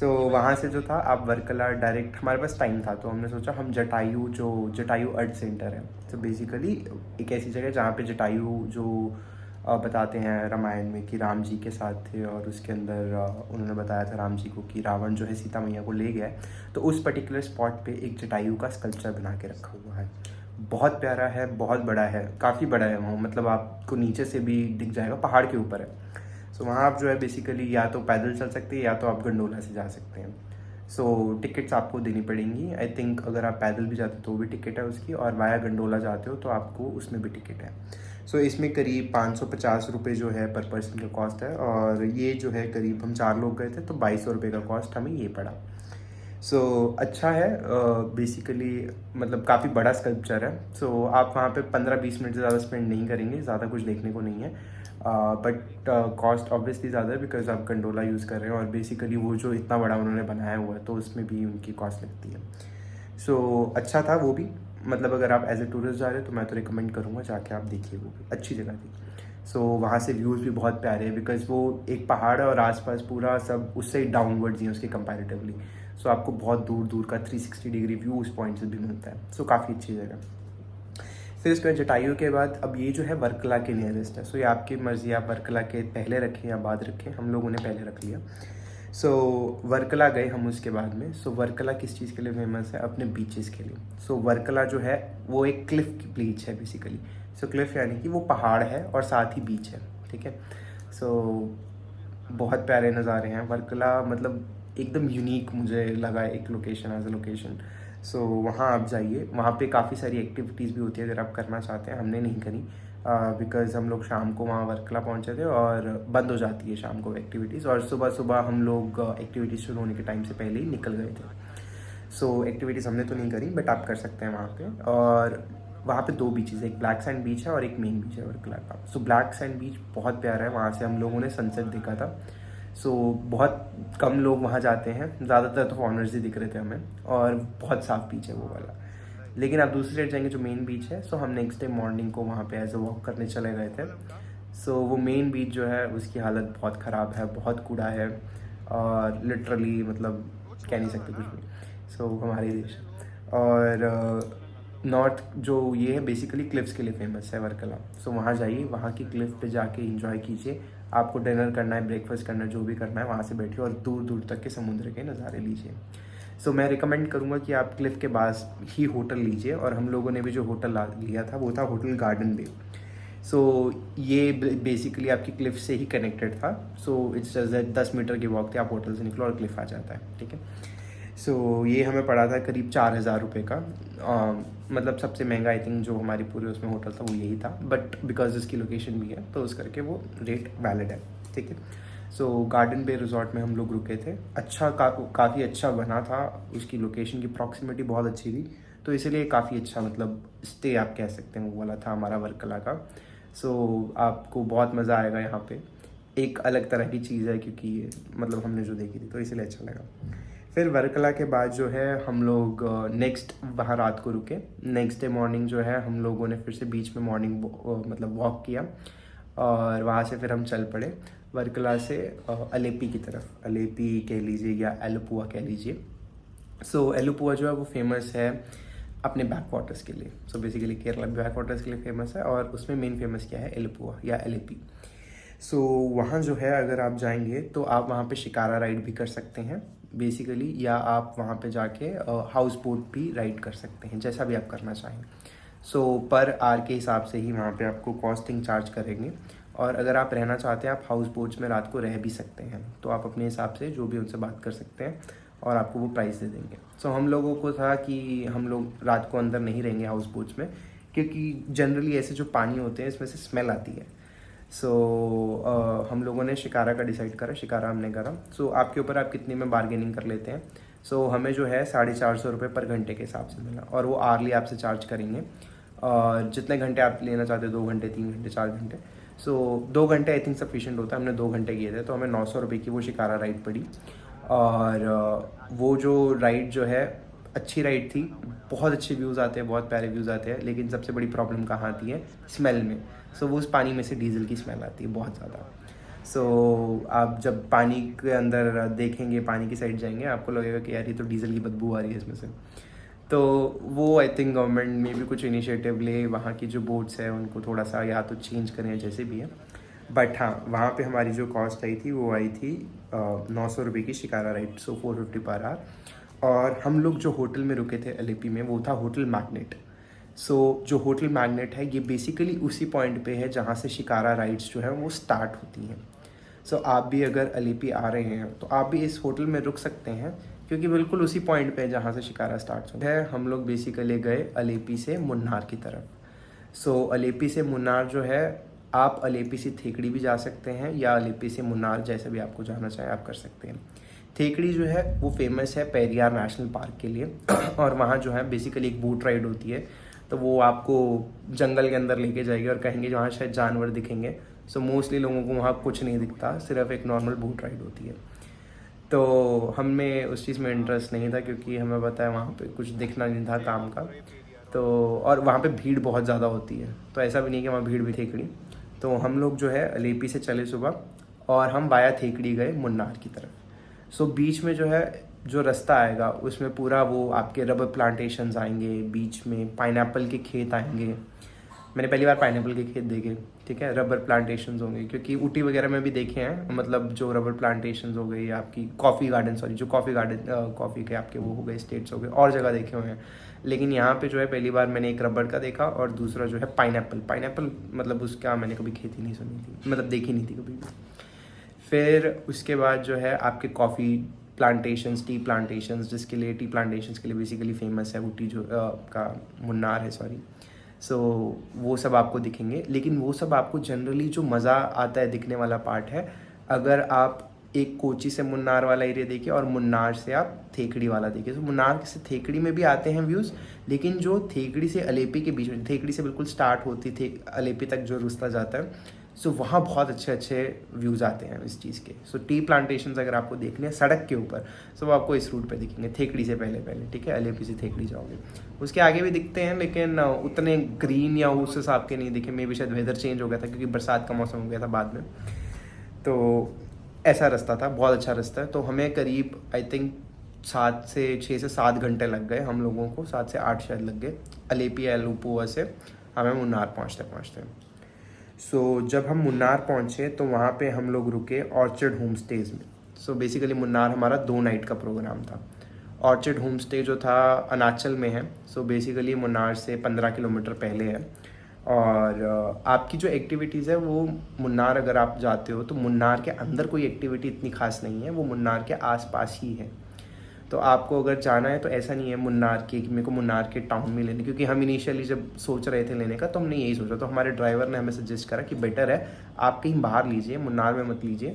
वहाँ से जो था, आप वर्कला डायरेक्ट, हमारे पास टाइम था तो हमने सोचा हम जटायु अर्थ सेंटर है। बेसिकली एक ऐसी जगह जहाँ पे जटायु जो बताते हैं रामायण में कि राम जी के साथ थे, और उसके अंदर उन्होंने बताया था राम जी को कि रावण जो है सीता मैया को ले गया है। तो उस पर्टिकुलर स्पॉट पे एक जटायु का स्कल्पचर बना के रखा हुआ है। बहुत प्यारा है, बहुत बड़ा है, काफ़ी बड़ा है वो, मतलब आपको नीचे से भी दिख जाएगा, पहाड़ के ऊपर है। वहाँ आप जो है बेसिकली या तो पैदल चल सकते हैं, या तो आप गंडोला से जा सकते हैं। टिकट्स आपको देनी पड़ेंगी। आई थिंक अगर आप पैदल भी जाते हो तो भी टिकट है उसकी, और वाया गंडोला जाते हो तो आपको उसमें भी टिकट है। इसमें करीब 550 रुपये जो है पर पर्सन का कॉस्ट है। और ये जो है करीब, हम 4 लोग गए थे तो 2200 रुपये का कॉस्ट हमें ये पड़ा। अच्छा है बेसिकली, मतलब काफ़ी बड़ा स्कल्पचर है। आप वहाँ पे 15-20 मिनट से ज़्यादा स्पेंड नहीं करेंगे, ज़्यादा कुछ देखने को नहीं है। बट कॉस्ट ऑब्वियसली ज़्यादा है, बिकॉज आप गंडोला यूज़ कर रहे हैं, और बेसिकली वो जो इतना बड़ा उन्होंने बनाया हुआ है तो उसमें भी उनकी कॉस्ट लगती है। अच्छा था वो भी, मतलब अगर आप एज ए टूरिस्ट जा रहे हो तो मैं तो रिकमेंड करूँगा जाके आप देखिए, वो भी अच्छी जगह थी। वहाँ से व्यूज़ भी बहुत प्यारे हैं, बिकॉज वो एक पहाड़ है और आसपास पूरा सब उससे डाउनवर्ड्स ही है उसके कंपैरेटिवली। आपको बहुत दूर दूर का 360 डिग्री व्यू उस पॉइंट से भी मिलता है। काफ़ी अच्छी जगह। फिर इसके बाद जटायु के बाद अब ये जो है वर्कला के नियरेस्ट है। ये आपकी मर्ज़ी, आप वर्कला के पहले रखें या बाद रखें। हम लोगों ने पहले रख लिया। वर्कला गए हम उसके बाद में। वर्कला किस चीज़ के लिए फेमस है? अपने बीचेस के लिए। वर्कला जो है वो एक क्लिफ की बीच है बेसिकली। क्लिफ यानी कि वो पहाड़ है और साथ ही बीच है, ठीक है। बहुत प्यारे नज़ारे हैं वर्कला, मतलब एकदम यूनिक मुझे लगा एक लोकेशन, एज अ लोकेशन। वहाँ आप जाइए, वहाँ पे काफ़ी सारी एक्टिविटीज़ भी होती है अगर आप करना चाहते हैं। हमने नहीं करी बिकॉज़ हम लोग शाम को वहाँ वर्कला पहुँचे थे और बंद हो जाती है शाम को एक्टिविटीज़, और सुबह सुबह हम लोग एक्टिविटीज़ शुरू होने के टाइम से पहले ही निकल गए थे। एक्टिविटीज़ हमने तो नहीं करी, बट आप कर सकते हैं वहाँ पे। और वहाँ पे 2 बीचेज़ है, एक ब्लैक सैंड बीच है और एक मेन बीच है वर्कला का। ब्लैक सैंड बीच बहुत प्यारा है, वहाँ से हम लोगों ने सनसेट देखा था। बहुत कम लोग वहाँ जाते हैं, ज़्यादातर तो फॉरनर्स ही दिख रहे थे हमें, और बहुत साफ बीच है वो वाला। लेकिन आप दूसरी साइड जाएंगे जो मेन बीच है, हम नेक्स्ट डे मॉर्निंग को वहाँ पे एज अ वॉक करने चले गए थे। सो वो मेन बीच जो है उसकी हालत बहुत ख़राब है, बहुत कूड़ा है और लिटरली मतलब कह नहीं सकते कुछ भी। सो हमारे देश और नॉर्थ जो ये है बेसिकली क्लिफ्स के लिए फेमस है वर्कला। सो वहाँ जाइए, वहाँ की क्लिफ पे जाके एंजॉय कीजिए। आपको डिनर करना है, ब्रेकफास्ट करना है, जो भी करना है वहाँ से बैठिए और दूर दूर तक के समुद्र के नज़ारे लीजिए। सो मैं रिकमेंड करूँगा कि आप क्लिफ के पास ही होटल लीजिए। और हम लोगों ने भी जो होटल लिया था वो था होटल गार्डन बे। सो ये बेसिकली आपकी क्लिफ से ही कनेक्टेड था। सो इट्स जस्ट 10 मीटर की वॉक थी, आप होटल से निकलो और क्लिफ आ जाता है, ठीक है। सो ये हमें पड़ा था करीब 4,000 रुपये का। मतलब सबसे महंगा आई थिंक जो हमारी पूरे उसमें होटल था वो यही था, बट बिकॉज इसकी लोकेशन भी है तो उस करके वो रेट वैलिड है, ठीक है। सो गार्डन बे रिजॉर्ट में हम लोग रुके थे। अच्छा काफ़ी अच्छा बना था, उसकी लोकेशन की प्रॉक्सिमिटी बहुत अच्छी थी, तो इसीलिए काफ़ी अच्छा मतलब स्टे आप कह सकते हैं वो वाला था हमारा वर्कला का। सो आपको बहुत मज़ा आएगा यहाँ पे। एक अलग तरह की चीज़ है क्योंकि ये मतलब हमने जो देखी थी तो इसलिए अच्छा लगा। फिर वर्कला के बाद जो है हम लोग नेक्स्ट वहाँ रात को रुके। नेक्स्ट डे मॉर्निंग जो है हम लोगों ने फिर से बीच में मॉर्निंग मतलब वॉक किया और वहाँ से फिर हम चल पड़े वर्कला से अलेपी की तरफ। अलेपी कह लीजिए या एलुपुआ कह लीजिए। सो एलुपुआ जो है वो फेमस है अपने बैक वाटर्स के लिए। So basically Kerala back waters के लिए फेमस है और उसमें मेन फेमस क्या है, एलुपुआ या एलेपी। सो वहाँ जो है अगर आप जाएंगे तो आप वहाँ पे शिकारा राइड भी कर सकते हैं बेसिकली, या आप वहाँ पे जाके हाउस बोट भी राइड कर सकते हैं, जैसा भी आप करना चाहें। सो पर आर के हिसाब से ही वहाँ पे आपको कॉस्टिंग चार्ज करेंगे। और अगर आप रहना चाहते हैं आप हाउस बोट्स में रात को रह भी सकते हैं, तो आप अपने हिसाब से जो भी उनसे बात कर सकते हैं और आपको वो प्राइस दे देंगे। सो हम लोगों को था कि हम लोग रात को अंदर नहीं रहेंगे हाउस बोट्स में, क्योंकि जनरली ऐसे जो पानी होते हैं इसमें से स्मेल आती है। सो हम लोगों ने शिकारा का डिसाइड करा, शिकारा हमने करा। सो आपके ऊपर आप कितने में बार्गेनिंग कर लेते हैं। सो हमें जो है 450 रुपये पर घंटे के हिसाब से मिला और वो आर्ली आपसे चार्ज करेंगे और जितने घंटे आप लेना चाहते हो, 2 घंटे 3 घंटे 4 घंटे। सो 2 घंटे आई थिंक सफिशिएंट होता है, हमने 2 घंटे किए थे तो हमें 900 रुपये की वो शिकारा राइड पड़ी। और वो जो राइड जो है अच्छी राइड थी, बहुत अच्छे व्यूज़ आते हैं, बहुत प्यारे व्यूज़ आते हैं, लेकिन सबसे बड़ी प्रॉब्लम कहाँ आती है, स्मेल में। सो वो उस पानी में से डीजल की स्मेल आती है बहुत ज़्यादा। सो आप जब पानी के अंदर देखेंगे, पानी की साइड जाएंगे, आपको लगेगा कि यार ये तो डीजल की बदबू आ रही है इसमें से। तो वो आई थिंक गवर्नमेंट में भी कुछ इनिशिएटिव ले, वहाँ की जो बोट्स है उनको थोड़ा सा या तो चेंज करें, जैसे भी है। बट हाँ, वहाँ पे हमारी जो कॉस्ट आई थी वो आई थी 900 रुपये की शिकारा राइड, सो 450 पर आवर। और हम लोग जो होटल में रुके थे एलेपी में वो था होटल मैग्नेट। सो जो होटल मैग्नेट है ये बेसिकली उसी पॉइंट पे है जहाँ से शिकारा राइड्स जो है वो स्टार्ट होती हैं। सो आप भी अगर अलेपी आ रहे हैं तो आप भी इस होटल में रुक सकते हैं, क्योंकि बिल्कुल उसी पॉइंट पे है जहाँ से शिकारा स्टार्ट होता है। हम लोग बेसिकली गए अलेपी से मुन्नार की तरफ। सो अलेपी से मुन्नार जो है, आप अलेपी से थेकड़ी भी जा सकते हैं या अलेपी से मुन्नार, जैसे भी आपको जाना चाहें आप कर सकते हैं। थेकड़ी जो है वो फेमस है पेरियार नेशनल पार्क के लिए और वहाँ जो है बेसिकली एक बोट राइड होती है, तो वो आपको जंगल के अंदर लेके जाएगी और कहेंगे वहाँ शायद जानवर दिखेंगे। सो मोस्टली लोगों को वहाँ कुछ नहीं दिखता, सिर्फ एक नॉर्मल बोट राइड होती है। तो हमें उस चीज़ में इंटरेस्ट नहीं था क्योंकि हमें पता है वहाँ पे कुछ दिखना नहीं था काम का। तो और वहाँ पे भीड़ बहुत ज़्यादा होती है, तो ऐसा भी नहीं कि वहाँ भीड़ भी थेकड़ी। तो हम लोग जो है अलेपी से चले सुबह और हम वाया थेकड़ी गए मुन्नार की तरफ। सो बीच में जो है जो रास्ता आएगा उसमें पूरा वो आपके रबर प्लांटेशंस आएंगे, बीच में पाइनएप्पल के खेत आएंगे। मैंने पहली बार पाइनएप्पल के खेत देखे, ठीक है। रबर प्लांटेशंस होंगे, क्योंकि ऊटी वगैरह में भी देखे हैं, मतलब जो रबर प्लांटेशंस हो गई, आपकी कॉफ़ी गार्डन, सॉरी जो कॉफ़ी गार्डन कॉफ़ी के आपके वो हो गए स्टेट्स हो गए, और जगह देखे हुए हैं। लेकिन यहाँ पे जो है पहली बार मैंने एक रबर का देखा और दूसरा जो है पाइनएप्पल मतलब उसका मैंने कभी खेती नहीं सुनी थी, मतलब देखी नहीं थी कभी भी। फिर उसके बाद जो है आपके कॉफ़ी प्लांटेशंस, टी प्लांटेशंस, जिसके लिए टी प्लांटेशंस के लिए बेसिकली फेमस है ऊटी जो का मुन्नार है, सॉरी। सो वो सब आपको दिखेंगे, लेकिन वो सब आपको जनरली जो मज़ा आता है दिखने वाला पार्ट है अगर आप एक कोची से मुन्नार वाला एरिया देखिए और मुन्नार से आप थेकड़ी वाला देखिए। तो मुन्नार से थेकड़ी में भी आते हैं व्यूज़, लेकिन जो थेकड़ी से अलेपी के बीच में, थेकड़ी से बिल्कुल स्टार्ट होती थी अलेपी तक जो रास्ता जाता है, सो वहाँ बहुत अच्छे अच्छे व्यूज़ आते हैं इस चीज़ के। सो टी प्लांटेशंस अगर आपको देखने हैं सड़क के ऊपर, सो वो आपको इस रूट पे दिखेंगे, थेकड़ी से पहले पहले, ठीक है, अलेपी से थेकड़ी जाओगे। उसके आगे भी दिखते हैं लेकिन उतने ग्रीन या उस हिसाब के नहीं दिखे, मे भी शायद वेदर चेंज हो गया था क्योंकि बरसात का मौसम हो गया था बाद में। तो ऐसा रास्ता था, बहुत अच्छा रास्ता है। तो हमें करीब आई थिंक 6 से 7 घंटे लग गए हम लोगों को, 7 से 8 शायद लग गए अलेपी एलुपुआ से हमें मुन्नार पहुँचते पहुँचते। सो जब हम मुन्नार पहुँचे तो वहाँ पे हम लोग रुके ऑर्चिड होम स्टेज में। सो बेसिकली मुन्नार हमारा 2 नाइट का प्रोग्राम था। ऑर्चिड होम स्टे जो था अरुणाचल में है। सो बेसिकली मुन्नार से 15 किलोमीटर पहले है। और आपकी जो एक्टिविटीज़ है वो मुन्नार अगर आप जाते हो तो मुन्नार के अंदर कोई एक्टिविटी इतनी खास नहीं है, वो मुन्नार के आसपास ही है। तो आपको अगर जाना है तो ऐसा नहीं है मुन्नार की कि मेरे को मुन्नार के टाउन में लेने, क्योंकि हम इनिशियली जब सोच रहे थे लेने का तो हमने यही सोचा, तो हमारे ड्राइवर ने हमें सजेस्ट करा कि बेटर है आप कहीं बाहर लीजिए, मुन्नार में मत लीजिए।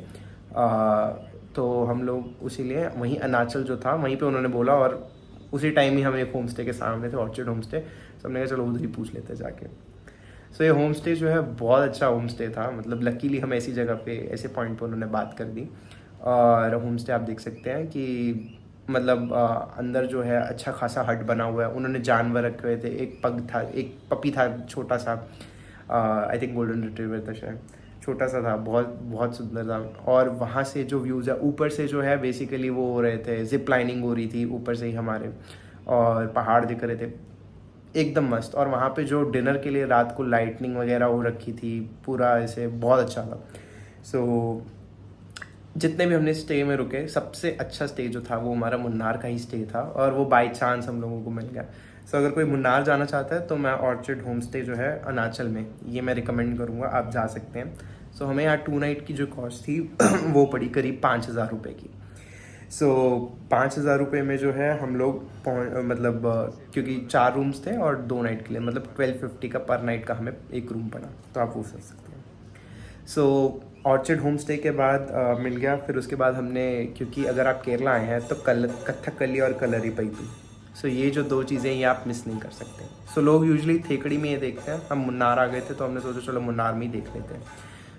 तो हम लोग उसीलिए वहीं अरुणाचल जो था वहीं पे उन्होंने बोला, और उसी टाइम ही हम एक होम स्टे के सामने थे, ऑर्चिड होम स्टे। तो हमने कहा चलो उधर ही पूछ लेते जाके। सो ये होम स्टे जो है बहुत अच्छा होम स्टे था, मतलब लकीली हम ऐसी जगह पे ऐसे पॉइंट पे उन्होंने बात कर दी। और होम स्टे आप देख सकते हैं कि मतलब अंदर जो है अच्छा खासा हट बना हुआ है। उन्होंने जानवर रखे हुए थे, एक पग था, एक पपी था छोटा सा, आई थिंक गोल्डन रिट्रीवर था शायद, छोटा सा था, बहुत बहुत सुंदर था। और वहाँ से जो व्यूज़ है ऊपर से जो है बेसिकली वो हो रहे थे, जिप लाइनिंग हो रही थी ऊपर से ही हमारे, और पहाड़ दिख रहे थे एकदम मस्त। और वहाँ पे जो डिनर के लिए रात को लाइटनिंग वगैरह हो रखी थी, पूरा ऐसे बहुत अच्छा था। सो जितने भी हमने स्टे में रुके सबसे अच्छा स्टे जो था वो हमारा मुन्नार का ही स्टे था, और वो बाय चांस हम लोगों को मिल गया। सो अगर कोई मुन्नार जाना चाहता है तो मैं ऑर्चिड होम स्टे जो है अरुणाचल में, ये मैं रिकमेंड करूँगा, आप जा सकते हैं। सो हमें यहाँ 2 नाइट की जो कॉस्ट थी वो पड़ी करीब 5,000 रुपये की। सो 5,000 रुपये में जो है हम लोग मतलब क्योंकि 4 रूम्स थे और 2 नाइट के लिए मतलब 1250 का पर नाइट का हमें एक रूम पड़ा, तो आप वो सोच सकते हैं। सो ऑर्चिड होम स्टे के बाद मिल गया। फिर उसके बाद हमने, क्योंकि अगर आप केरला आए हैं तो कथकली और कलरीपयट्टू, सो ये जो 2 चीज़ें ये आप मिस नहीं कर सकते। सो लोग यूजुअली थेकड़ी में ये देखते हैं, हम मुन्नार आ गए थे तो हमने सोचा चलो मुन्नार में ही देख लेते हैं।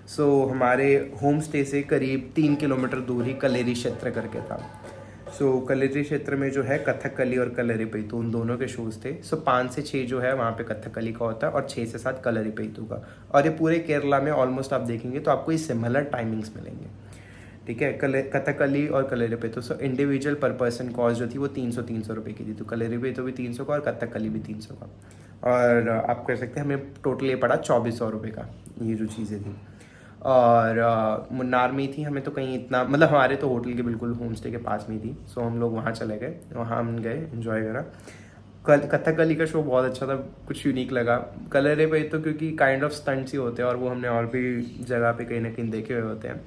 सो हमारे होम स्टे से करीब 3 किलोमीटर दूर ही कलेरी क्षेत्र करके था। सो कलेरी क्षेत्र में जो है कथकली और कलरीपयट्टू उन दोनों के शोज़ थे। सो 5 से 6 जो है वहाँ पे कथकली का होता है और 6 से 7 कलरीपयट्टू का। और ये पूरे केरला में ऑलमोस्ट आप देखेंगे तो आपको ये सिमिलर टाइमिंग्स मिलेंगे, ठीक है। कथकली और कलरीपयट्टू, सो इंडिविजुअल पर पर्सन कॉस्ट जो थी वो 300 रुपये की थी। तो कलरीपयट्टू भी 300 का और कथकली भी 300 का। और आप कह सकते हैं हमें टोटल ये पड़ा 2400 रुपये का, ये जो चीज़ें थी। और मुन्नार में ही थी, हमें तो कहीं इतना मतलब हमारे तो होटल के बिल्कुल होम स्टे के पास में ही थी। सो हम लोग वहाँ चले गए, वहाँ हम गए इन्जॉय करा। कथकली का शो बहुत अच्छा था, कुछ यूनिक लगा। कलरे पे तो क्योंकि काइंड ऑफ स्टंट्स ही होते हैं और वो हमने और भी जगह पे कहीं ना कहीं देखे हुए होते हैं।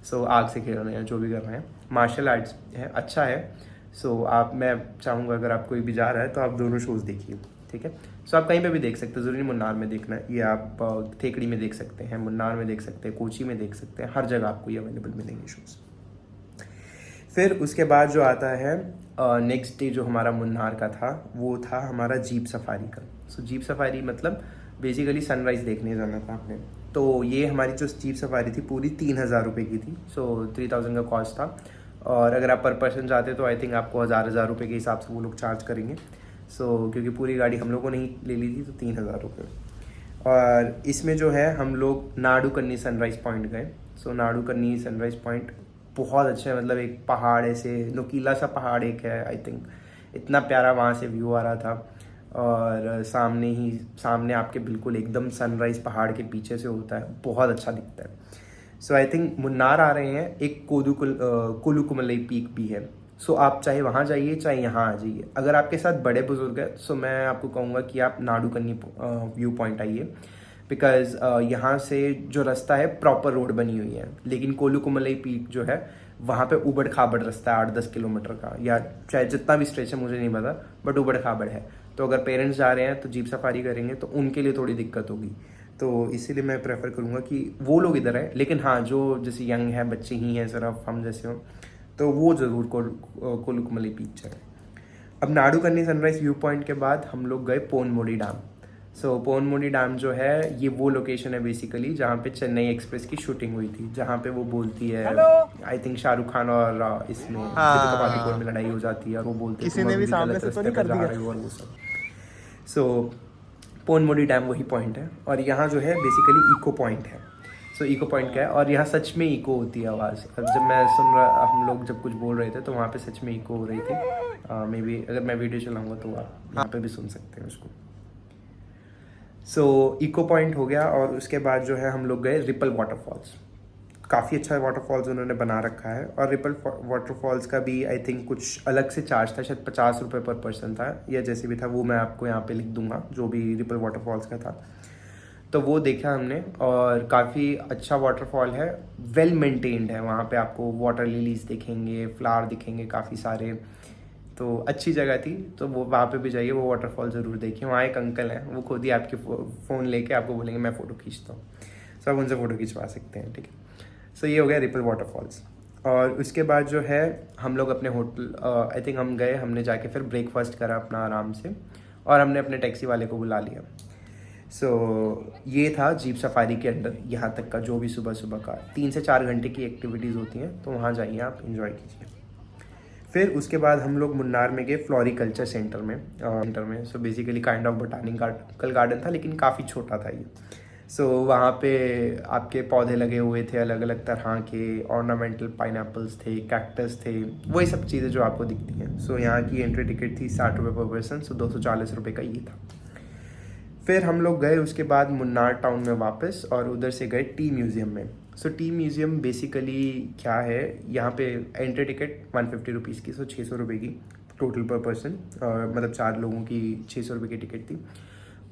सो आग से खेल रहे हैं, जो भी कर रहे हैं, मार्शल आर्ट्स है, अच्छा है। सो मैं चाहूँगा अगर आप कोई भी जा रहा है तो आप दोनों शोज़ देखिए, ठीक है। सो आप कहीं पे भी देख सकते हैं, ज़रूरी मुन्नार में देखना है, ये आप थेकड़ी में देख सकते हैं, मुन्नार में देख सकते हैं, कोची में देख सकते हैं, हर जगह आपको ये अवेलेबल मिलेंगे शोज़। फिर उसके बाद जो आता है नेक्स्ट डे जो हमारा मुन्नार का था वो था हमारा जीप सफारी का। सो जीप सफारी मतलब बेसिकली सनराइज़ देखने जाना था आपने। तो ये हमारी जो जीप सफारी थी पूरी 3,000 रुपये की थी। सो 3,000 का कॉस्ट था। और अगर आप पर पर्सन जाते तो आई थिंक आपको हज़ार रुपये के हिसाब से वो लोग चार्ज करेंगे। सो क्योंकि पूरी गाड़ी हम लोगों ने ही ले ली थी तो 3,000 रुपये। और इसमें जो है हम लोग नाडू कन्नी सनराइज़ पॉइंट गए। सो नाडू कन्नी सनराइज़ पॉइंट बहुत अच्छा है, मतलब एक पहाड़ ऐसे नुकीला सा पहाड़ एक है, आई थिंक इतना प्यारा वहाँ से व्यू आ रहा था। और सामने आपके बिल्कुल एकदम सनराइज़ पहाड़ के पीछे से होता है, बहुत अच्छा दिखता है। सो आई थिंक मुन्नार आ रहे हैं, एक कोलुकुमलई पीक भी है। सो आप चाहे वहाँ जाइए चाहे यहाँ आ जाइए। अगर आपके साथ बड़े बुजुर्ग हैं सो मैं आपको कहूँगा कि आप नाडू कन्नी व्यू पॉइंट आइए, बिकॉज यहाँ से जो रास्ता है प्रॉपर रोड बनी हुई है। लेकिन कोलुकुमलई पीक जो है वहाँ पे उबड़ खाबड़ रास्ता है 8-10 किलोमीटर का, या चाहे जितना भी स्ट्रेच है मुझे नहीं पता, बट उबड़ खाबड़ है। तो अगर पेरेंट्स जा रहे हैं तो जीप सफारी करेंगे तो उनके लिए थोड़ी दिक्कत होगी। तो इसीलिए मैं प्रेफर करूँगा कि वो लोग इधर आए। लेकिन हाँ, जो जैसे यंग है, बच्चे ही हैं सिर्फ हम जैसे हो, तो वो ज़रूर कोलुकुमलई पीक जाए। अब नाडू कन्नी सनराइज व्यू पॉइंट के बाद हम लोग गए पोनमोडी डैम। सो पोनमुडी डैम जो है ये वो लोकेशन है बेसिकली जहाँ पे चेन्नई एक्सप्रेस की शूटिंग हुई थी, जहाँ पे वो बोलती है आई थिंक शाहरुख खान और इसमें दीपिका पादुकोण में लड़ाई हो जाती है और वो बोलते हैं तुम अभी गलत रास्ते पे जा रहे हो और वो सब। सो पोनमुडी डैम वही पॉइंट है और यहाँ जो है बेसिकली इको पॉइंट है। सो इको पॉइंट क्या है और यहाँ सच में इको होती है आवाज़। अब जब मैं सुन रहा, हम लोग जब कुछ बोल रहे थे तो वहाँ पे सच में इको हो रही थी। मे बी अगर मैं वीडियो चलाऊँगा तो आप यहाँ पे भी सुन सकते हैं उसको। सो इको पॉइंट हो गया और उसके बाद जो है हम लोग गए रिपल वाटरफॉल्स। काफ़ी अच्छा वाटरफॉल्स उन्होंने बना रखा है और रिपल वाटरफॉल्स का भी आई थिंक कुछ अलग से चार्ज था, शायद 50 रुपये पर पर्सन था या जैसे भी था, वो मैं आपको यहाँ पे लिख दूंगा जो भी रिपल वाटरफॉल्स का था। तो वो देखा हमने और काफ़ी अच्छा वाटरफॉल है, वेल मेंटेन्ड है। वहाँ पे आपको वाटर लिलीज दिखेंगे, फ्लावर दिखेंगे काफ़ी सारे, तो अच्छी जगह थी। तो वो वहाँ पे भी जाइए, वो वाटरफॉल ज़रूर देखिए। वहाँ एक अंकल हैं, वो खुद ही आपके फ़ोन लेके आपको बोलेंगे मैं फ़ोटो खींचता हूँ, सो आप उनसे फ़ोटो खिंचवा सकते हैं, ठीक है। सो ये हो गया रिपल वाटरफॉल्स। और उसके बाद जो है हम लोग अपने होटल आई थिंक हम गए, हमने जाके फिर ब्रेकफास्ट करा अपना आराम से और हमने अपने टैक्सी वाले को बुला लिया। सो ये था जीप सफारी के अंडर यहाँ तक का जो भी सुबह सुबह का 3 से 4 घंटे की एक्टिविटीज़ होती हैं, तो वहाँ जाइए आप एंजॉय कीजिए। फिर उसके बाद हम लोग मुन्नार में गए फ्लोरिकल्चर सेंटर में। So basically kind of botanical garden था लेकिन काफ़ी छोटा था ये। सो वहाँ पे आपके पौधे लगे हुए थे अलग अलग तरह के, ऑर्नामेंटल पाइनएप्पल्स थे, कैक्टस थे, वही सब चीज़ें जो आपको दिखती हैं। सो यहाँ की एंट्री टिकट थी 60 रुपये पर पर्सन, सो 240 रुपये का ये था। फिर हम लोग गए उसके बाद मुन्नार टाउन में वापस और उधर से गए टी म्यूज़ियम में। सो टी म्यूज़ियम बेसिकली क्या है, यहाँ पे एंट्री टिकट 150 रुपीज़ की, सो 600 रुपये की टोटल पर पर्सन, मतलब 4 लोगों की 600 रुपये की टिकट थी।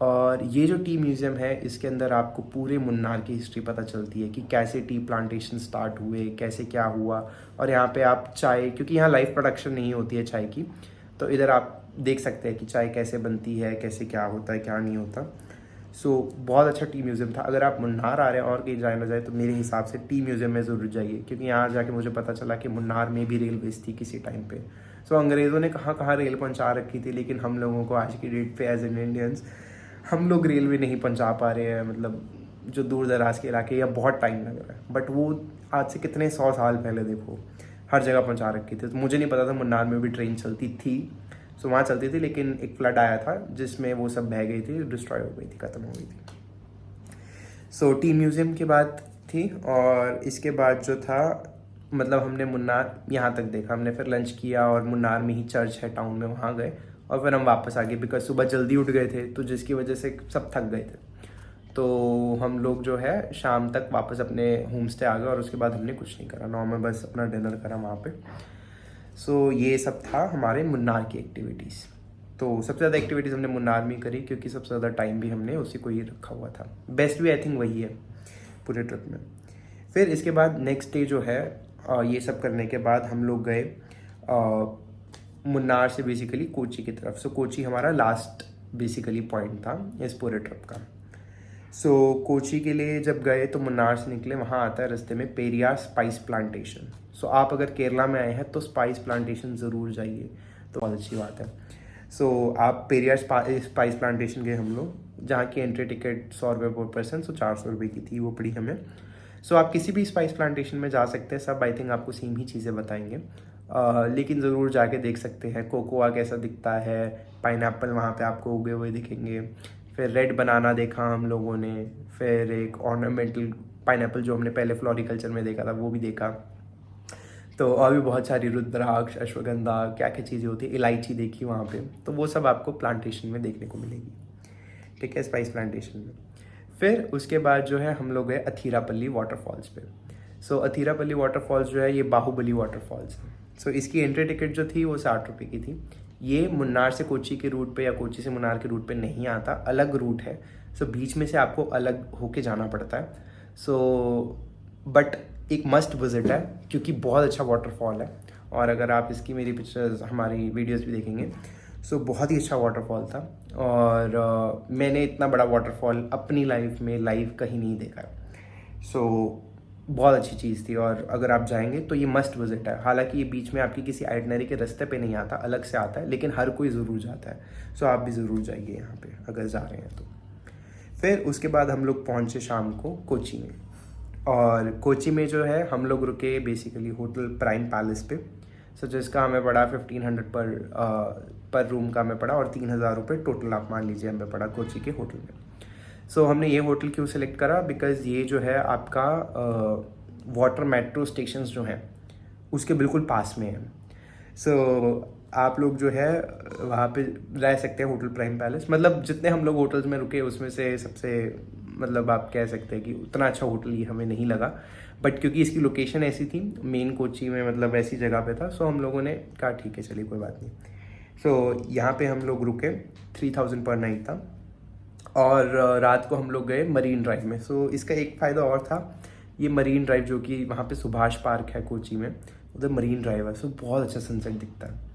और ये जो टी म्यूज़ियम है इसके अंदर आपको पूरे मुन्नार की हिस्ट्री पता चलती है कि कैसे टी प्लांटेशन स्टार्ट हुए, कैसे क्या हुआ। और यहाँ पे आप चाय, क्योंकि यहाँ लाइव प्रोडक्शन नहीं होती है चाय की, तो इधर आप देख सकते हैं कि चाय कैसे बनती है, कैसे क्या होता है क्या नहीं होता। सो बहुत अच्छा टी म्यूज़ियम था। अगर आप मुन्नार आ रहे हैं और कहीं जाए ना जाए तो मेरे हिसाब से टी म्यूज़ियम में ज़रूर जाइए, क्योंकि यहाँ जाके मुझे पता चला कि मुन्नार में भी रेलवेज थी किसी टाइम पे। सो अंग्रेज़ों ने कहाँ कहाँ रेल पहुँचा रखी थी, लेकिन हम लोगों को आज की डेट पे एज एन इंडियंस हम लोग रेलवे नहीं पहुँचा पा रहे हैं, मतलब जो दूर दराज के इलाके, या बहुत टाइम लग रहा है। बट वो आज से कितने 100 साल पहले देखो हर जगह पहुँचा रखी थी। तो मुझे नहीं पता था मुन्नार में भी ट्रेन चलती थी। सो वहाँ चलती थी, लेकिन एक फ्लड आया था जिसमें वो सब बह गई थी, डिस्ट्रॉय हो गई थी, ख़त्म हो गई थी। सो टी म्यूज़ियम की बात थी। और इसके बाद जो था, मतलब हमने मुन्नार यहाँ तक देखा, हमने फिर लंच किया और मुन्नार में ही चर्च है टाउन में, वहाँ गए और फिर हम वापस आ गए बिकॉज सुबह जल्दी उठ गए थे, तो जिसकी वजह से सब थक गए थे। तो हम लोग जो है शाम तक वापस अपने होम स्टे आ गए और उसके बाद हमने कुछ नहीं करा, नॉर्मल बस अपना डिनर करा वहाँ पे। सो ये सब था हमारे मुन्नार की एक्टिविटीज़। तो सबसे ज़्यादा एक्टिविटीज़ हमने मुन्नार में करी, क्योंकि सबसे ज़्यादा टाइम भी हमने उसी को ही रखा हुआ था। बेस्ट भी आई थिंक वही है पूरे ट्रिप में। फिर इसके बाद नेक्स्ट डे जो है, ये सब करने के बाद हम लोग गए मुन्नार से बेसिकली कोची की तरफ। सो कोची हमारा लास्ट बेसिकली पॉइंट था इस पूरे ट्रिप का। सो कोची के लिए जब गए तो मुन्नार से निकले, वहाँ आता है रास्ते में पेरियार स्पाइस प्लांटेशन। सो आप अगर केरला में आए हैं तो स्पाइस प्लांटेशन ज़रूर जाइए, तो बहुत अच्छी बात है। सो आप पेरियार स्पाइस प्लांटेशन गए हम लोग, जहाँ की एंट्री टिकट 100 रुपये पर पर्सन, सो 400 रुपये की थी, वो पड़ी हमें। सो आप किसी भी स्पाइस प्लांटेशन में जा सकते हैं, सब आई थिंक आपको सेम ही चीज़ें बताएंगे, लेकिन ज़रूर जाके देख सकते हैं। कोकोआ कैसा दिखता है, पाइनएप्पल वहाँ पे आपको उगे हुए दिखेंगे। फिर रेड बनाना देखा हम लोगों ने, फिर एक ऑर्नामेंटल पाइनएप्पल जो हमने पहले फ्लोरिकल्चर में देखा था वो भी देखा। तो और भी बहुत सारी रुद्राक्ष, अश्वगंधा, क्या क्या चीज़ें होती है, इलायची देखी वहाँ पे, तो वो सब आपको प्लांटेशन में देखने को मिलेगी, ठीक है, स्पाइस प्लांटेशन में। फिर उसके बाद जो है हम लोग गए अथीरापल्ली वाटरफॉल्स पे। सो अथीरापल्ली वाटरफॉल्स जो है ये बाहुबली वाटरफॉल्स है। सो इसकी एंट्री टिकट जो थी वो 60 रुपये की थी। ये मुन्नार से कोची के रूट पे या कोची से मुन्नार के रूट पे नहीं आता, अलग रूट है। सो बीच में से आपको अलग होके जाना पड़ता है। सो बट एक मस्ट विजिट है, क्योंकि बहुत अच्छा वाटरफॉल है। और अगर आप इसकी मेरी पिक्चर्स, हमारी वीडियोस भी देखेंगे, सो बहुत ही अच्छा वाटरफॉल था। और मैंने इतना बड़ा वाटरफॉल अपनी लाइफ में लाइव कहीं नहीं देखा। सो बहुत अच्छी चीज़ थी, और अगर आप जाएंगे तो ये मस्ट विजिट है। हालांकि ये बीच में आपकी किसी आइटनरी के रास्ते पे नहीं आता, अलग से आता है, लेकिन हर कोई ज़रूर जाता है। सो आप भी ज़रूर जाइए यहाँ पे अगर जा रहे हैं तो। फिर उसके बाद हम लोग पहुँचे शाम को कोची में, और कोची में जो है हम लोग रुके बेसिकली होटल प्राइम पैलेस पे। सो जिसका हमें पड़ा 1500 पर रूम का हमें पड़ा, और 3000 रुपये टोटल आप मान लीजिए हमें पड़ा कोची के होटल में। सो हमने ये होटल क्यों सिलेक्ट करा, बिकॉज़ ये जो है आपका वाटर मेट्रो स्टेशंस जो हैं उसके बिल्कुल पास में है। सो आप लोग जो है वहाँ पे रह सकते हैं होटल प्राइम पैलेस। मतलब जितने हम लोग होटल्स में रुके उसमें से सबसे, मतलब आप कह सकते हैं कि उतना अच्छा होटल ये हमें नहीं लगा, बट क्योंकि इसकी लोकेशन ऐसी थी मेन कोची में, मतलब ऐसी जगह पे था, सो हम लोगों ने कहा ठीक है चलिए कोई बात नहीं। सो यहाँ पे हम लोग रुके, 3000 पर नाइट था, और रात को हम लोग गए मरीन ड्राइव में। सो इसका एक फ़ायदा और था, ये मरीन ड्राइव जो कि वहाँ पे सुभाष पार्क है कोची में, उधर मरीन ड्राइव है, सो बहुत अच्छा सनसेट दिखता है।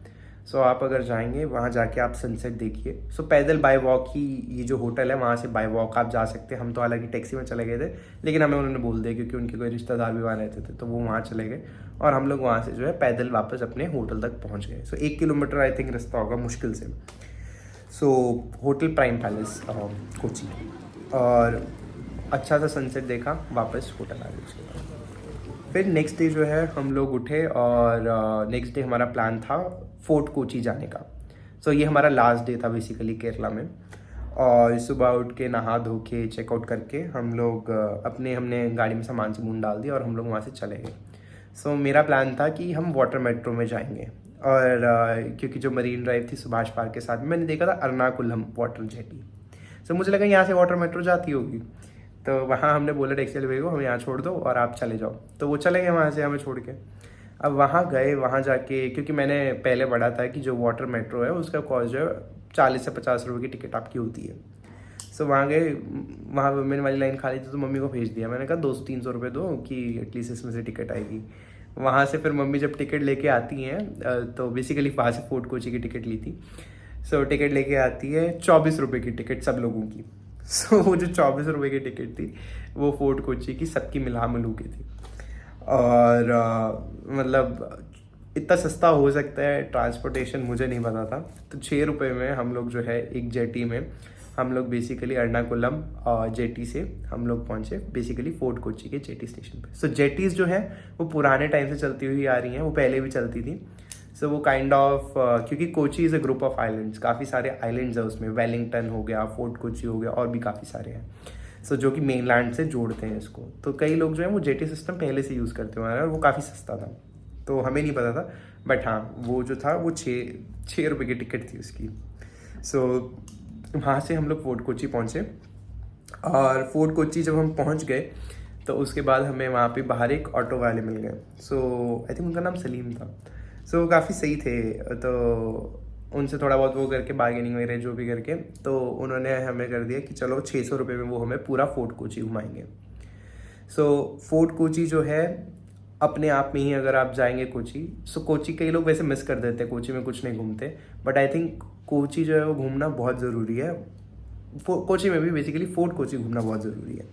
सो आप अगर जाएंगे वहाँ जाके आप सनसेट देखिए। सो पैदल बाय वॉक ही ये जो होटल है वहाँ से बाय वॉक आप जा सकते हैं। हम तो हालांकि टैक्सी में चले गए थे, लेकिन हमें उन्होंने बोल दिया क्योंकि उनके कोई रिश्तेदार भी वहाँ रहते थे, तो वो वहाँ चले गए और हम लोग वहाँ से जो है पैदल वापस अपने होटल तक पहुँच गए। सो 1 किलोमीटर आई थिंक रास्ता होगा मुश्किल से। So hotel prime palace Kochi, और अच्छा सा सनसेट देखा, वापस होटल आ गए उसके बाद। फिर नेक्स्ट डे जो है हम लोग उठे, और नेक्स्ट डे हमारा प्लान था फोर्ट कोची जाने का। सो ये हमारा लास्ट डे था बेसिकली केरला में, और सुबह उठ के नहा धो के चेकआउट करके हम लोग हमने गाड़ी में सामान समून डाल दिया और हम लोग वहाँ से चले गए। सो मेरा प्लान था कि हम वाटर मेट्रो में जाएंगे, और क्योंकि जो मरीन ड्राइव थी सुभाष पार्क के साथ में, मैंने देखा था एर्नाकुलम वाटर जेटी। सो मुझे लगा यहाँ से वाटर मेट्रो जाती होगी, तो वहाँ हमने बोला टैक्सी वाले भैया को हमें यहाँ छोड़ दो और आप चले जाओ, तो वो चले गए वहाँ से हमें छोड़ के। अब वहाँ गए, वहाँ जाके क्योंकि मैंने पहले पढ़ा था कि जो वाटर मेट्रो है उसका कॉस्ट जो है 40 से 50 रुपये की टिकट आपकी होती है। सो वहाँ गए, वहाँ वुमेन वाली लाइन खाली थी तो मम्मी को भेज दिया। मैंने कहा 200-300 रुपये दो कि एटलीस्ट इसमें से टिकट आएगी। वहाँ से फिर मम्मी जब टिकट लेके आती हैं, तो बेसिकली वहाँ से फोर्ट कोची की टिकट ली थी। सो टिकट लेके आती है 24 रुपये की टिकट सब लोगों की। सो वो जो 24 रुपये की टिकट थी वो फोर्ट कोची की सबकी मिला मिलू के थी, और मतलब इतना सस्ता हो सकता है ट्रांसपोर्टेशन मुझे नहीं पता था। तो 6 रुपये में हम लोग जो है एक जेटी में हम लोग बेसिकली एर्नाकुलम जेटी से हम लोग पहुंचे बेसिकली फोर्ट कोची के जेटी स्टेशन पे। सो जेटीज़ जो है वो पुराने टाइम से चलती हुई आ रही हैं, वो पहले भी चलती थी। सो वो काइंड ऑफ क्योंकि Kochi is a group of islands, काफ़ी सारे आइलैंड्स है उसमें, वेलिंगटन हो गया, फोर्ट कोची हो गया, और भी काफ़ी सारे हैं। सो जो कि मेनलैंड से जोड़ते हैं इसको। तो कई लोग जो है वो जेटी सिस्टम पहले से यूज़ करते हुए आ रहे हैं, और वो काफ़ी सस्ता था, तो हमें नहीं पता था, बट हाँ वो जो था वो 6 रुपये की टिकट थी उसकी। सो वहाँ से हम लोग फोर्ट कोची पहुँचे, और फोर्ट कोची जब हम पहुँच गए तो उसके बाद हमें वहाँ पे बाहर एक ऑटो वाले मिल गए। सो आई थिंक उनका नाम सलीम था। सो काफ़ी सही थे, तो उनसे थोड़ा बहुत वो करके बार्गेनिंग वगैरह जो भी करके, तो उन्होंने हमें कर दिया कि चलो 600 रुपये में वो हमें पूरा फोर्ट कोची घुमाएंगे। सो फोर्ट कोची जो है अपने आप में ही, अगर आप जाएंगे कोची, सो कोची कई लोग वैसे मिस कर देते हैं, कोची में कुछ नहीं घूमते, बट आई थिंक कोची जो है वो घूमना बहुत ज़रूरी है। कोची में भी बेसिकली फोर्ट कोची घूमना बहुत ज़रूरी है।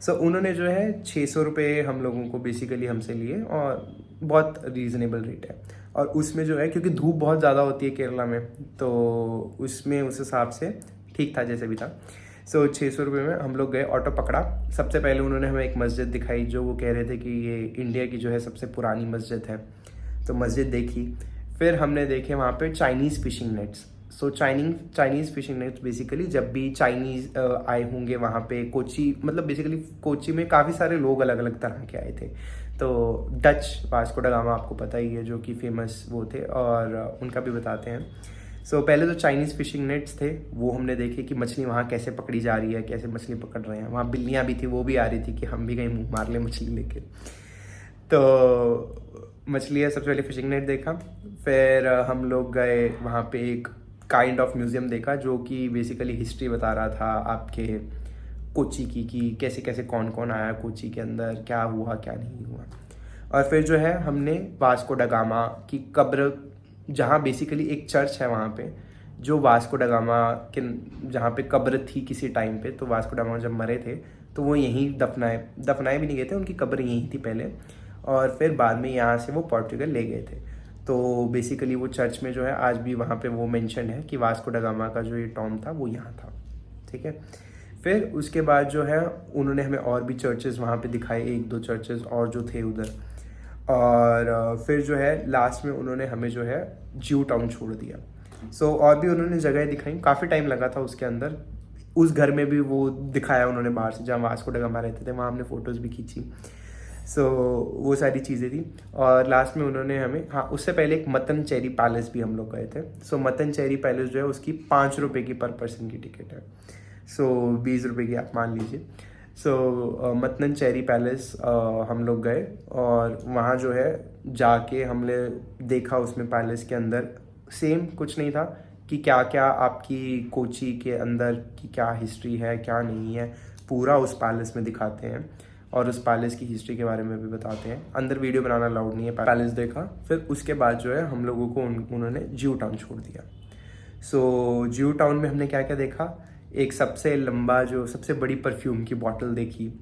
सो उन्होंने जो है 600 रुपये हम लोगों को बेसिकली हमसे लिए, और बहुत रीज़नेबल रेट है। और उसमें जो है क्योंकि धूप बहुत ज़्यादा होती है केरला में, तो उसमें उस हिसाब से ठीक था जैसे भी था। सो 600 रुपये में हम लोग गए, ऑटो पकड़ा। सबसे पहले उन्होंने हमें एक मस्जिद दिखाई, जो वो कह रहे थे कि ये इंडिया की जो है सबसे पुरानी मस्जिद है, तो मस्जिद देखी। फिर हमने देखे वहाँ पे चाइनीज़ फिशिंग नेट्स। सो चाइनीज़ फिशिंग नेट्स बेसिकली जब भी चाइनीज़ आए होंगे वहाँ पे कोची, मतलब बेसिकली कोची में काफ़ी सारे लोग अलग अलग तरह के आए थे। तो डच वास्को ड गामा आपको पता ही है, जो कि फेमस वो थे, और उनका भी बताते हैं। सो पहले तो चाइनीज़ फिशिंग नेट्स थे, वो हमने देखे कि मछली वहाँ कैसे पकड़ी जा रही है, कैसे मछली पकड़ रहे हैं। वहाँ बिल्लियाँ भी थी, वो भी आ रही थी कि हम भी कहीं मुँह मार लें मछली लेके। तो मछलियाँ सबसे पहले फिशिंग नेट देखा। फिर हम लोग गए वहाँ पे एक काइंड ऑफ म्यूज़ियम देखा, जो कि बेसिकली हिस्ट्री बता रहा था आपके कोची की, कि कैसे कैसे कौन कौन आया कोची के अंदर, क्या हुआ क्या नहीं हुआ। और फिर जो है हमने वास्को ड गामा की कब्र, जहाँ बेसिकली एक चर्च है वहाँ पे, जो वास्को ड गामा के जहाँ पे कब्र थी किसी टाइम पे, तो वास्को ड गामा जब मरे थे तो वो यहीं दफनाए भी नहीं गए थे, उनकी कब्र यहीं थी पहले, और फिर बाद में यहाँ से वो पोर्टुगल ले गए थे। तो बेसिकली वो चर्च में जो है आज भी वहाँ पे वो मेंशन है कि वास्को ड गामा का जो ये टॉम था वो यहाँ था, ठीक है। फिर उसके बाद जो है उन्होंने हमें और भी चर्चेज़ वहाँ पे दिखाए, एक दो चर्चेज़ और जो थे उधर। और फिर जो है लास्ट में उन्होंने हमें जो है ज्यू टाउन छोड़ दिया। और भी उन्होंने जगह दिखाई, काफ़ी टाइम लगा था उसके अंदर। उस घर में भी वो दिखाया उन्होंने बाहर से, जहाँ वास्को ड गामा रहते थे, वहाँ हमने फ़ोटोज़ भी खींची। वो सारी चीज़ें थी। और लास्ट में उन्होंने हमें, हाँ उससे पहले एक मतन चेरी पैलेस भी हम लोग गए थे। मतन चेरी पैलेस जो है उसकी 5 रुपये की पर पर्सन की टिकट है। 20 रुपये की आप मान लीजिए। मतन चेरी पैलेस हम लोग गए, और वहाँ जो है जाके हमने देखा उसमें पैलेस के अंदर सेम कुछ नहीं था कि क्या क्या आपकी कोची के अंदर की क्या हिस्ट्री है क्या नहीं है, पूरा उस पैलेस में दिखाते हैं और उस पैलेस की हिस्ट्री के बारे में भी बताते हैं। अंदर वीडियो बनाना अलाउड नहीं है। पैलेस देखा, फिर उसके बाद जो है हम लोगों को उन्होंने ज्यू टाउन छोड़ दिया। ज्यू टाउन में हमने क्या क्या देखा, एक सबसे लंबा जो सबसे बड़ी परफ्यूम की बॉटल देखी,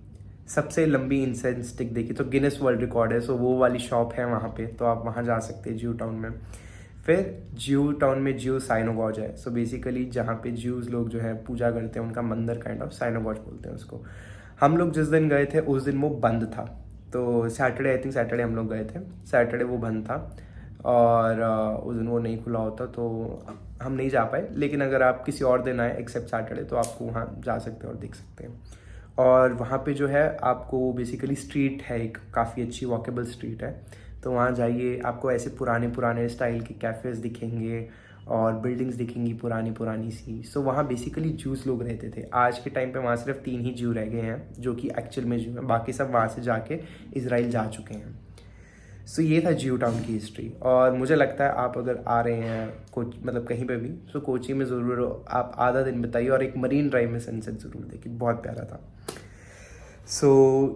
सबसे लंबी इंसेंस स्टिक देखी, तो गिनेस वर्ल्ड रिकॉर्ड है। वो वाली शॉप है वहाँ पे, तो आप वहाँ जा सकते हैं ज्यू टाउन में। फिर ज्यू टाउन में ज्यू साइनोगॉज है। बेसिकली जहाँ पे ज्यूज़ लोग जो है पूजा करते हैं, उनका मंदिर काइंड ऑफ, साइनोगॉज बोलते हैं उसको। हम लोग जिस दिन गए थे उस दिन वो बंद था, तो सैटरडे, आई थिंक सैटरडे हम लोग गए थे, सैटरडे वो बंद था और उस दिन वो नहीं खुला होता, तो हम नहीं जा पाए। लेकिन अगर आप किसी और दिन आए एक्सेप्ट सैटरडे, तो आपको वहाँ जा सकते हैं और देख सकते हैं। और वहाँ पे जो है आपको बेसिकली स्ट्रीट है, एक काफ़ी अच्छी वॉकेबल स्ट्रीट है, तो वहाँ जाइए, आपको ऐसे पुराने पुराने स्टाइल के कैफ़ेज़ दिखेंगे और बिल्डिंग्स दिखेंगी पुरानी पुरानी सी। वहाँ बेसिकली जूस लोग रहते थे। आज के टाइम पे वहाँ सिर्फ 3 ही जू रह गए हैं जो कि एक्चुअल में जू हैं, बाकी सब वहाँ से जाके इजराइल जा चुके हैं। ये था ज्यू टाउन की हिस्ट्री। और मुझे लगता है आप अगर आ रहे हैं मतलब कहीं पे भी, कोची में ज़रूर आप आधा दिन बताइए और एक मरीन ड्राइव में सनसेट ज़रूर देखिए, बहुत प्यारा था।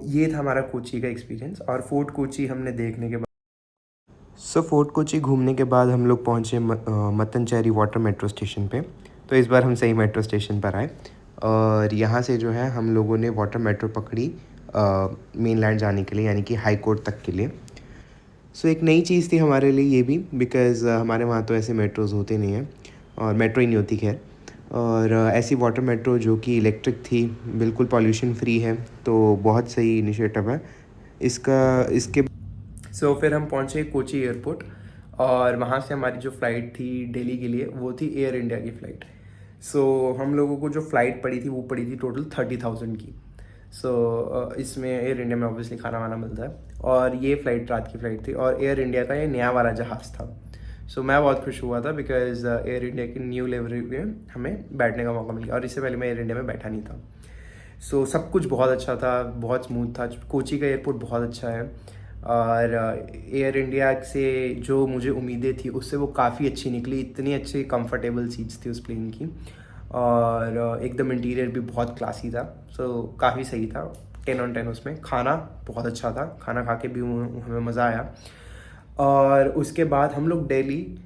ये था हमारा कोची का एक्सपीरियंस। और फोर्ट कोची हमने देखने के बाद फोर्ट कोची घूमने के बाद हम लोग पहुँचे मतनचेरी वाटर मेट्रो स्टेशन पे। तो इस बार हम सही मेट्रो स्टेशन पर आए, और यहाँ से जो है हम लोगों ने वाटर मेट्रो पकड़ी मेनलैंड जाने के लिए, यानी कि हाई कोर्ट तक के लिए। एक नई चीज़ थी हमारे लिए ये भी, बिकॉज़ हमारे वहाँ तो ऐसे मेट्रोज़ होते नहीं हैं, और मेट्रो ही नहीं होती खैर। और ऐसी वाटर मेट्रो जो कि इलेक्ट्रिक थी, बिल्कुल पॉल्यूशन फ्री है, तो बहुत सही इनिशिएटिव है इसके। फिर हम पहुँचे कोची एयरपोर्ट, और वहाँ से हमारी जो फ़्लाइट थी दिल्ली के लिए वो थी एयर इंडिया की फ़्लाइट। हम लोगों को जो फ़्लाइट पड़ी थी वो पड़ी थी टोटल 30,000 की। इसमें एयर इंडिया में ऑब्वियसली खाना वाना मिलता है, और ये फ़्लाइट रात की फ़्लाइट थी, और एयर इंडिया का ये नया वाला जहाज़ था। मैं बहुत खुश हुआ था बिकॉज़ एयर इंडिया की न्यू लिवरी में हमें बैठने का मौका मिल गया, और इससे पहले मैं एयर इंडिया में बैठा नहीं था। सब कुछ बहुत अच्छा था, बहुत स्मूथ था। कोची का एयरपोर्ट बहुत अच्छा है, और एयर इंडिया से जो मुझे उम्मीदें थी उससे वो काफ़ी अच्छी निकली। इतनी अच्छी कंफर्टेबल सीट्स थी उस प्लेन की, और एकदम इंटीरियर भी बहुत क्लासी था। काफ़ी सही था, 10 on 10 उसमें। खाना बहुत अच्छा था, खाना खा के भी हमें मज़ा आया। और उसके बाद हम लोग दिल्ली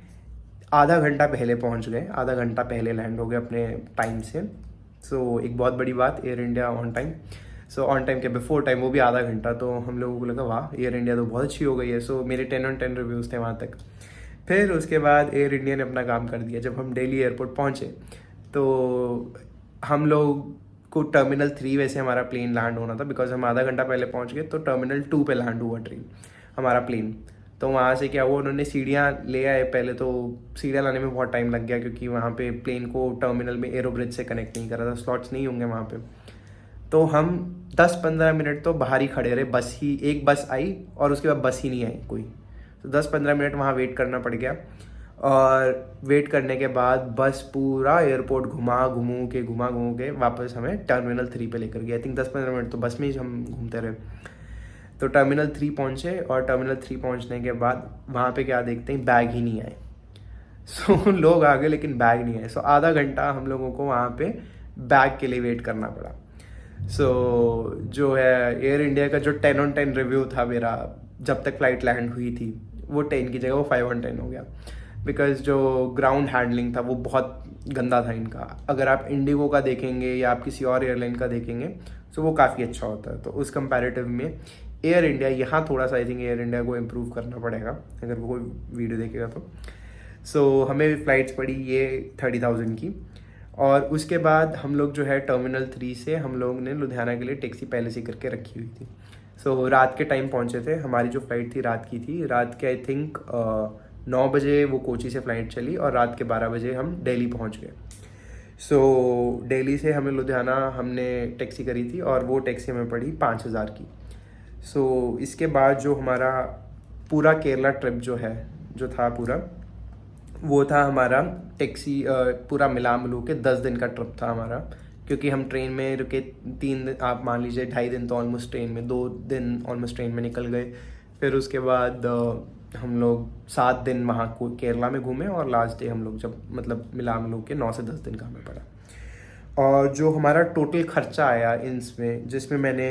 आधा घंटा पहले पहुंच गए, आधा घंटा पहले लैंड हो गए अपने टाइम से। एक बहुत बड़ी बात, air India on time. On time के बिफोर टाइम, वो भी आधा घंटा, तो हम लोगों को लगा वाह एयर इंडिया तो बहुत अच्छी हो गई है। मेरे 10 on 10 रिव्यूज़ थे वहाँ तक। फिर उसके बाद एयर इंडिया ने अपना काम कर दिया। जब हम दिल्ली एयरपोर्ट पहुँचे तो हम लोग को टर्मिनल 3 वैसे हमारा प्लेन लैंड होना था, बिकॉज हम आधा घंटा पहले पहुँच गए, तो टर्मिनल 2 पे लैंड हुआ हमारा प्लेन। तो वहाँ से क्या हुआ, उन्होंने सीढ़ियाँ ले आए पहले, तो सीढ़ियाँ लाने में बहुत टाइम लग गया, क्योंकि वहाँ पे प्लेन को टर्मिनल में एरोब्रिज से कनेक्ट नहीं करा था, स्लॉट्स नहीं होंगे वहाँ पे। तो हम 10-15 मिनट तो बाहर ही खड़े रहे, एक बस आई और उसके बाद बस ही नहीं आई कोई। 10-15 मिनट वहाँ वेट करना पड़ गया, और वेट करने के बाद बस पूरा एयरपोर्ट घुमा घुमू के वापस हमें टर्मिनल 3 पे लेकर गया। आई थिंक 10-15 मिनट तो बस में ही हम घूमते रहे। तो टर्मिनल 3 पहुँचे, और टर्मिनल 3 पहुँचने के बाद वहाँ पे क्या देखते हैं, बैग ही नहीं आए। लोग आ गए लेकिन बैग नहीं आए। आधा घंटा हम लोगों को वहाँ पे बैग के लिए वेट करना पड़ा। जो है एयर इंडिया का जो 10 on 10 रिव्यू था मेरा, जब तक फ्लाइट लैंड हुई थी, वो 10 की जगह वो 5 on 10 हो गया, बिकॉज जो ग्राउंड हैंडलिंग था वो बहुत गंदा था इनका। अगर आप इंडिगो का देखेंगे या आप किसी और एयरलाइन का देखेंगे तो वो काफ़ी अच्छा होता है। तो उस कंपैरेटिव में एयर इंडिया यहाँ थोड़ा सा, आई थिंक एयर इंडिया को इम्प्रूव करना पड़ेगा अगर वो कोई वीडियो देखेगा तो। हमें फ़्लाइट्स पड़ी ये 30,000 की, और उसके बाद हम लोग जो है टर्मिनल 3 से हम लोग ने लुधियाना के लिए टैक्सी पहले से करके रखी हुई थी। सो रात के टाइम पहुंचे थे। हमारी जो फ़्लाइट थी रात की थी। रात के आई थिंक 9 बजे वो कोची से फ़्लाइट चली और रात के 12 बजे हम दिल्ली पहुंच गए। सो दिल्ली से हमें लुधियाना हमने टैक्सी करी थी और वो टैक्सी हमें पड़ी 5,000 की। सो इसके बाद जो हमारा पूरा केरला ट्रिप जो था पूरा, वो था हमारा टैक्सी पूरा मिला मिलू के 10 दिन का ट्रिप था हमारा। क्योंकि हम ट्रेन में रुके 3 दिन, आप मान लीजिए 2.5 दिन तो ऑलमोस्ट ट्रेन में, 2 दिन ऑलमोस्ट ट्रेन में निकल गए। फिर उसके बाद हम लोग 7 दिन वहाँ को केरला में घूमे और लास्ट डे हम लोग जब मतलब मिला मिलू के 9 से 10 दिन का हमें पड़ा। और जो हमारा टोटल खर्चा आया इसमें, जिसमें मैंने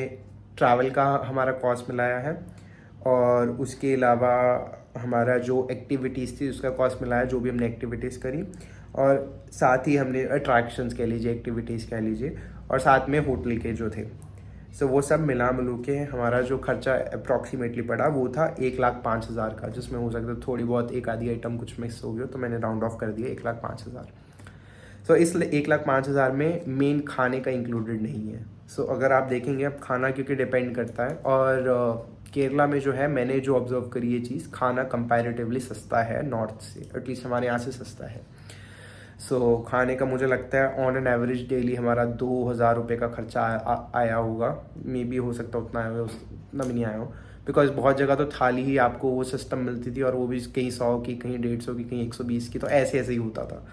ट्रैवल का हमारा कॉस्ट मिलाया है और उसके अलावा हमारा जो एक्टिविटीज़ थी उसका कॉस्ट मिलाया, जो भी हमने एक्टिविटीज़ करी, और साथ ही हमने अट्रैक्शंस कह लीजिए, एक्टिविटीज़ कह लीजिए, और साथ में होटल के जो थे। सो वो सब मिला मिलू के हमारा जो खर्चा अप्रॉक्सीमेटली पड़ा वो था 1,05,000 का, जिसमें हो सकता है थोड़ी बहुत एक आधी आइटम कुछ मिस हो गया तो मैंने राउंड ऑफ कर दिया 1,05,000। सो इस 1,05,000 में मेन खाने का इंक्लूडेड नहीं है। सो अगर आप देखेंगे, अब खाना क्योंकि डिपेंड करता है, और केरला में जो है मैंने जो ऑब्जर्व करी ये चीज़, खाना कंपैरेटिवली सस्ता है नॉर्थ से, एटलीस्ट हमारे यहाँ से सस्ता है। सो खाने का मुझे लगता है ऑन एन एवरेज डेली हमारा 2,000 रुपये का खर्चा आया होगा। मे बी हो सकता है उतना आया हो, उतना भी नहीं आया हो, बिकॉज बहुत जगह तो थाली ही आपको वो सिस्टम मिलती थी और वो भी कहीं 100 की, कहीं 150 की, कहीं 120 की, तो ऐसे ऐसे ही होता था।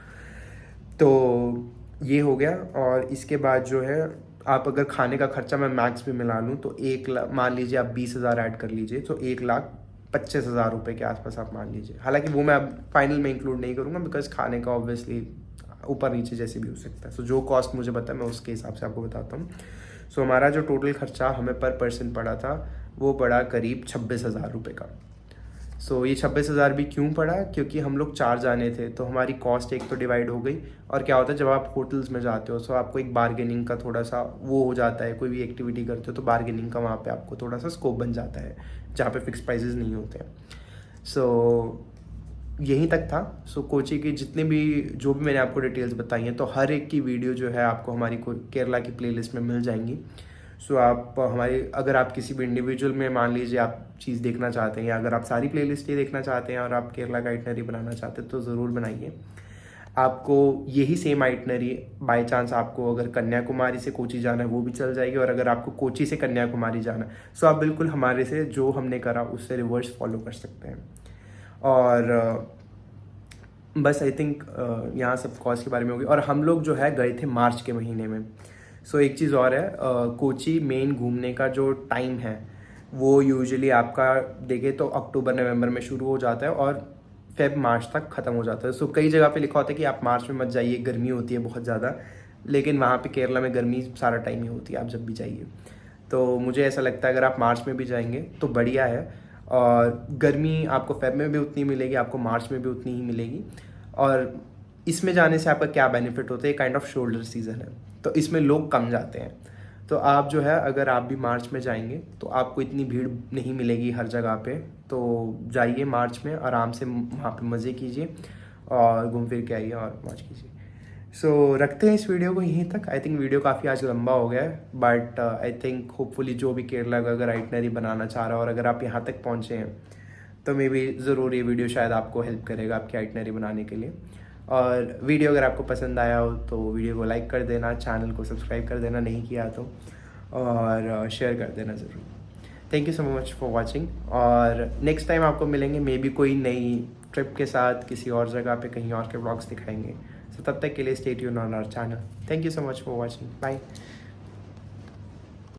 तो ये हो गया। और इसके बाद जो है आप अगर खाने का खर्चा मैं मैक्स भी मिला लूँ तो 1,00,000, मान लीजिए आप 20,000 ऐड कर लीजिए तो 1,25,000 रुपये के आसपास आप मान लीजिए। हालांकि वो मैं अब फाइनल में इंक्लूड नहीं करूँगा बिकॉज खाने का ऑब्वियसली ऊपर नीचे जैसे भी हो सकता है। सो जो कॉस्ट मुझे पता है मैं उसके हिसाब से आपको बताता हूँ। सो हमारा जो टोटल खर्चा हमें पर पर्सन पड़ा था वो पड़ा करीब 26,000 रुपये का। सो ये 26,000 भी क्यों पड़ा, क्योंकि हम लोग 4 जाने थे तो हमारी कॉस्ट एक तो डिवाइड हो गई। और क्या होता है जब आप होटल्स में जाते हो सो आपको एक बार्गेनिंग का थोड़ा सा वो हो जाता है, कोई भी एक्टिविटी करते हो तो बार्गेनिंग का वहाँ पे आपको थोड़ा सा स्कोप बन जाता है जहाँ पे फिक्स प्राइसेस नहीं होते हैं। सो यहीं तक था। सो कोची की जितने भी जो भी मैंने आपको डिटेल्स बताई हैं तो हर एक की वीडियो जो है आपको हमारी केरला की प्लेलिस्ट में मिल जाएंगी। सो आप हमारे, अगर आप किसी भी इंडिविजुअल में मान लीजिए आप चीज़ देखना चाहते हैं या अगर आप सारी प्लेलिस्ट ही देखना चाहते हैं और आप केरला का आइटनरी बनाना चाहते हैं तो ज़रूर बनाइए। आपको यही सेम आइटनरी बाय चांस आपको अगर कन्याकुमारी से कोची जाना है वो भी चल जाएगी, और अगर आपको कोची से कन्याकुमारी जाना है सो आप बिल्कुल हमारे से जो हमने करा उससे रिवर्स फॉलो कर सकते हैं। और बस आई थिंक यहाँ सब कॉस्ट के बारे में होगी। और हम लोग जो है गए थे मार्च के महीने में। सो एक चीज़ और है, कोची मेन घूमने का जो टाइम है वो यूजुअली आपका देखे तो अक्टूबर नवंबर में शुरू हो जाता है और फेब मार्च तक ख़त्म हो जाता है। सो कई जगह पे लिखा होता है कि आप मार्च में मत जाइए, गर्मी होती है बहुत ज़्यादा, लेकिन वहाँ पे केरला में गर्मी सारा टाइम ही होती है, आप जब भी जाइए। तो मुझे ऐसा लगता है अगर आप मार्च में भी जाएंगे तो बढ़िया है, और गर्मी आपको फेब में भी उतनी मिलेगी, आपको मार्च में भी उतनी ही मिलेगी। और इसमें जाने से आपका क्या बेनिफिट होता है, काइंड ऑफ शोल्डर सीज़न है तो इसमें लोग कम जाते हैं। तो आप जो है अगर आप भी मार्च में जाएंगे तो आपको इतनी भीड़ नहीं मिलेगी हर जगह पे, तो जाइए मार्च में आराम से वहाँ पे मज़े कीजिए और घूम फिर के आइए और मौज कीजिए। सो रखते हैं इस वीडियो को यहीं तक। आई थिंक वीडियो काफ़ी आज लंबा हो गया है, बट आई थिंक होपफुली जो भी केरला का अगर आइटनरी बनाना चाह रहा है और अगर आप यहाँ तक पहुँचे हैं तो मे बी ज़रूर ये वीडियो शायद आपको हेल्प करेगा आपकी आइटनरी बनाने के लिए। और वीडियो अगर आपको पसंद आया हो तो वीडियो को लाइक कर देना, चैनल को सब्सक्राइब कर देना नहीं किया तो, और शेयर कर देना ज़रूर। Thank you so much for watching, और नेक्स्ट टाइम आपको मिलेंगे मे बी कोई नई ट्रिप के साथ किसी और जगह पे कहीं और के व्लॉग्स दिखाएंगे। सो तब तक के लिए stay tuned on our channel. Thank you so much for watching, bye.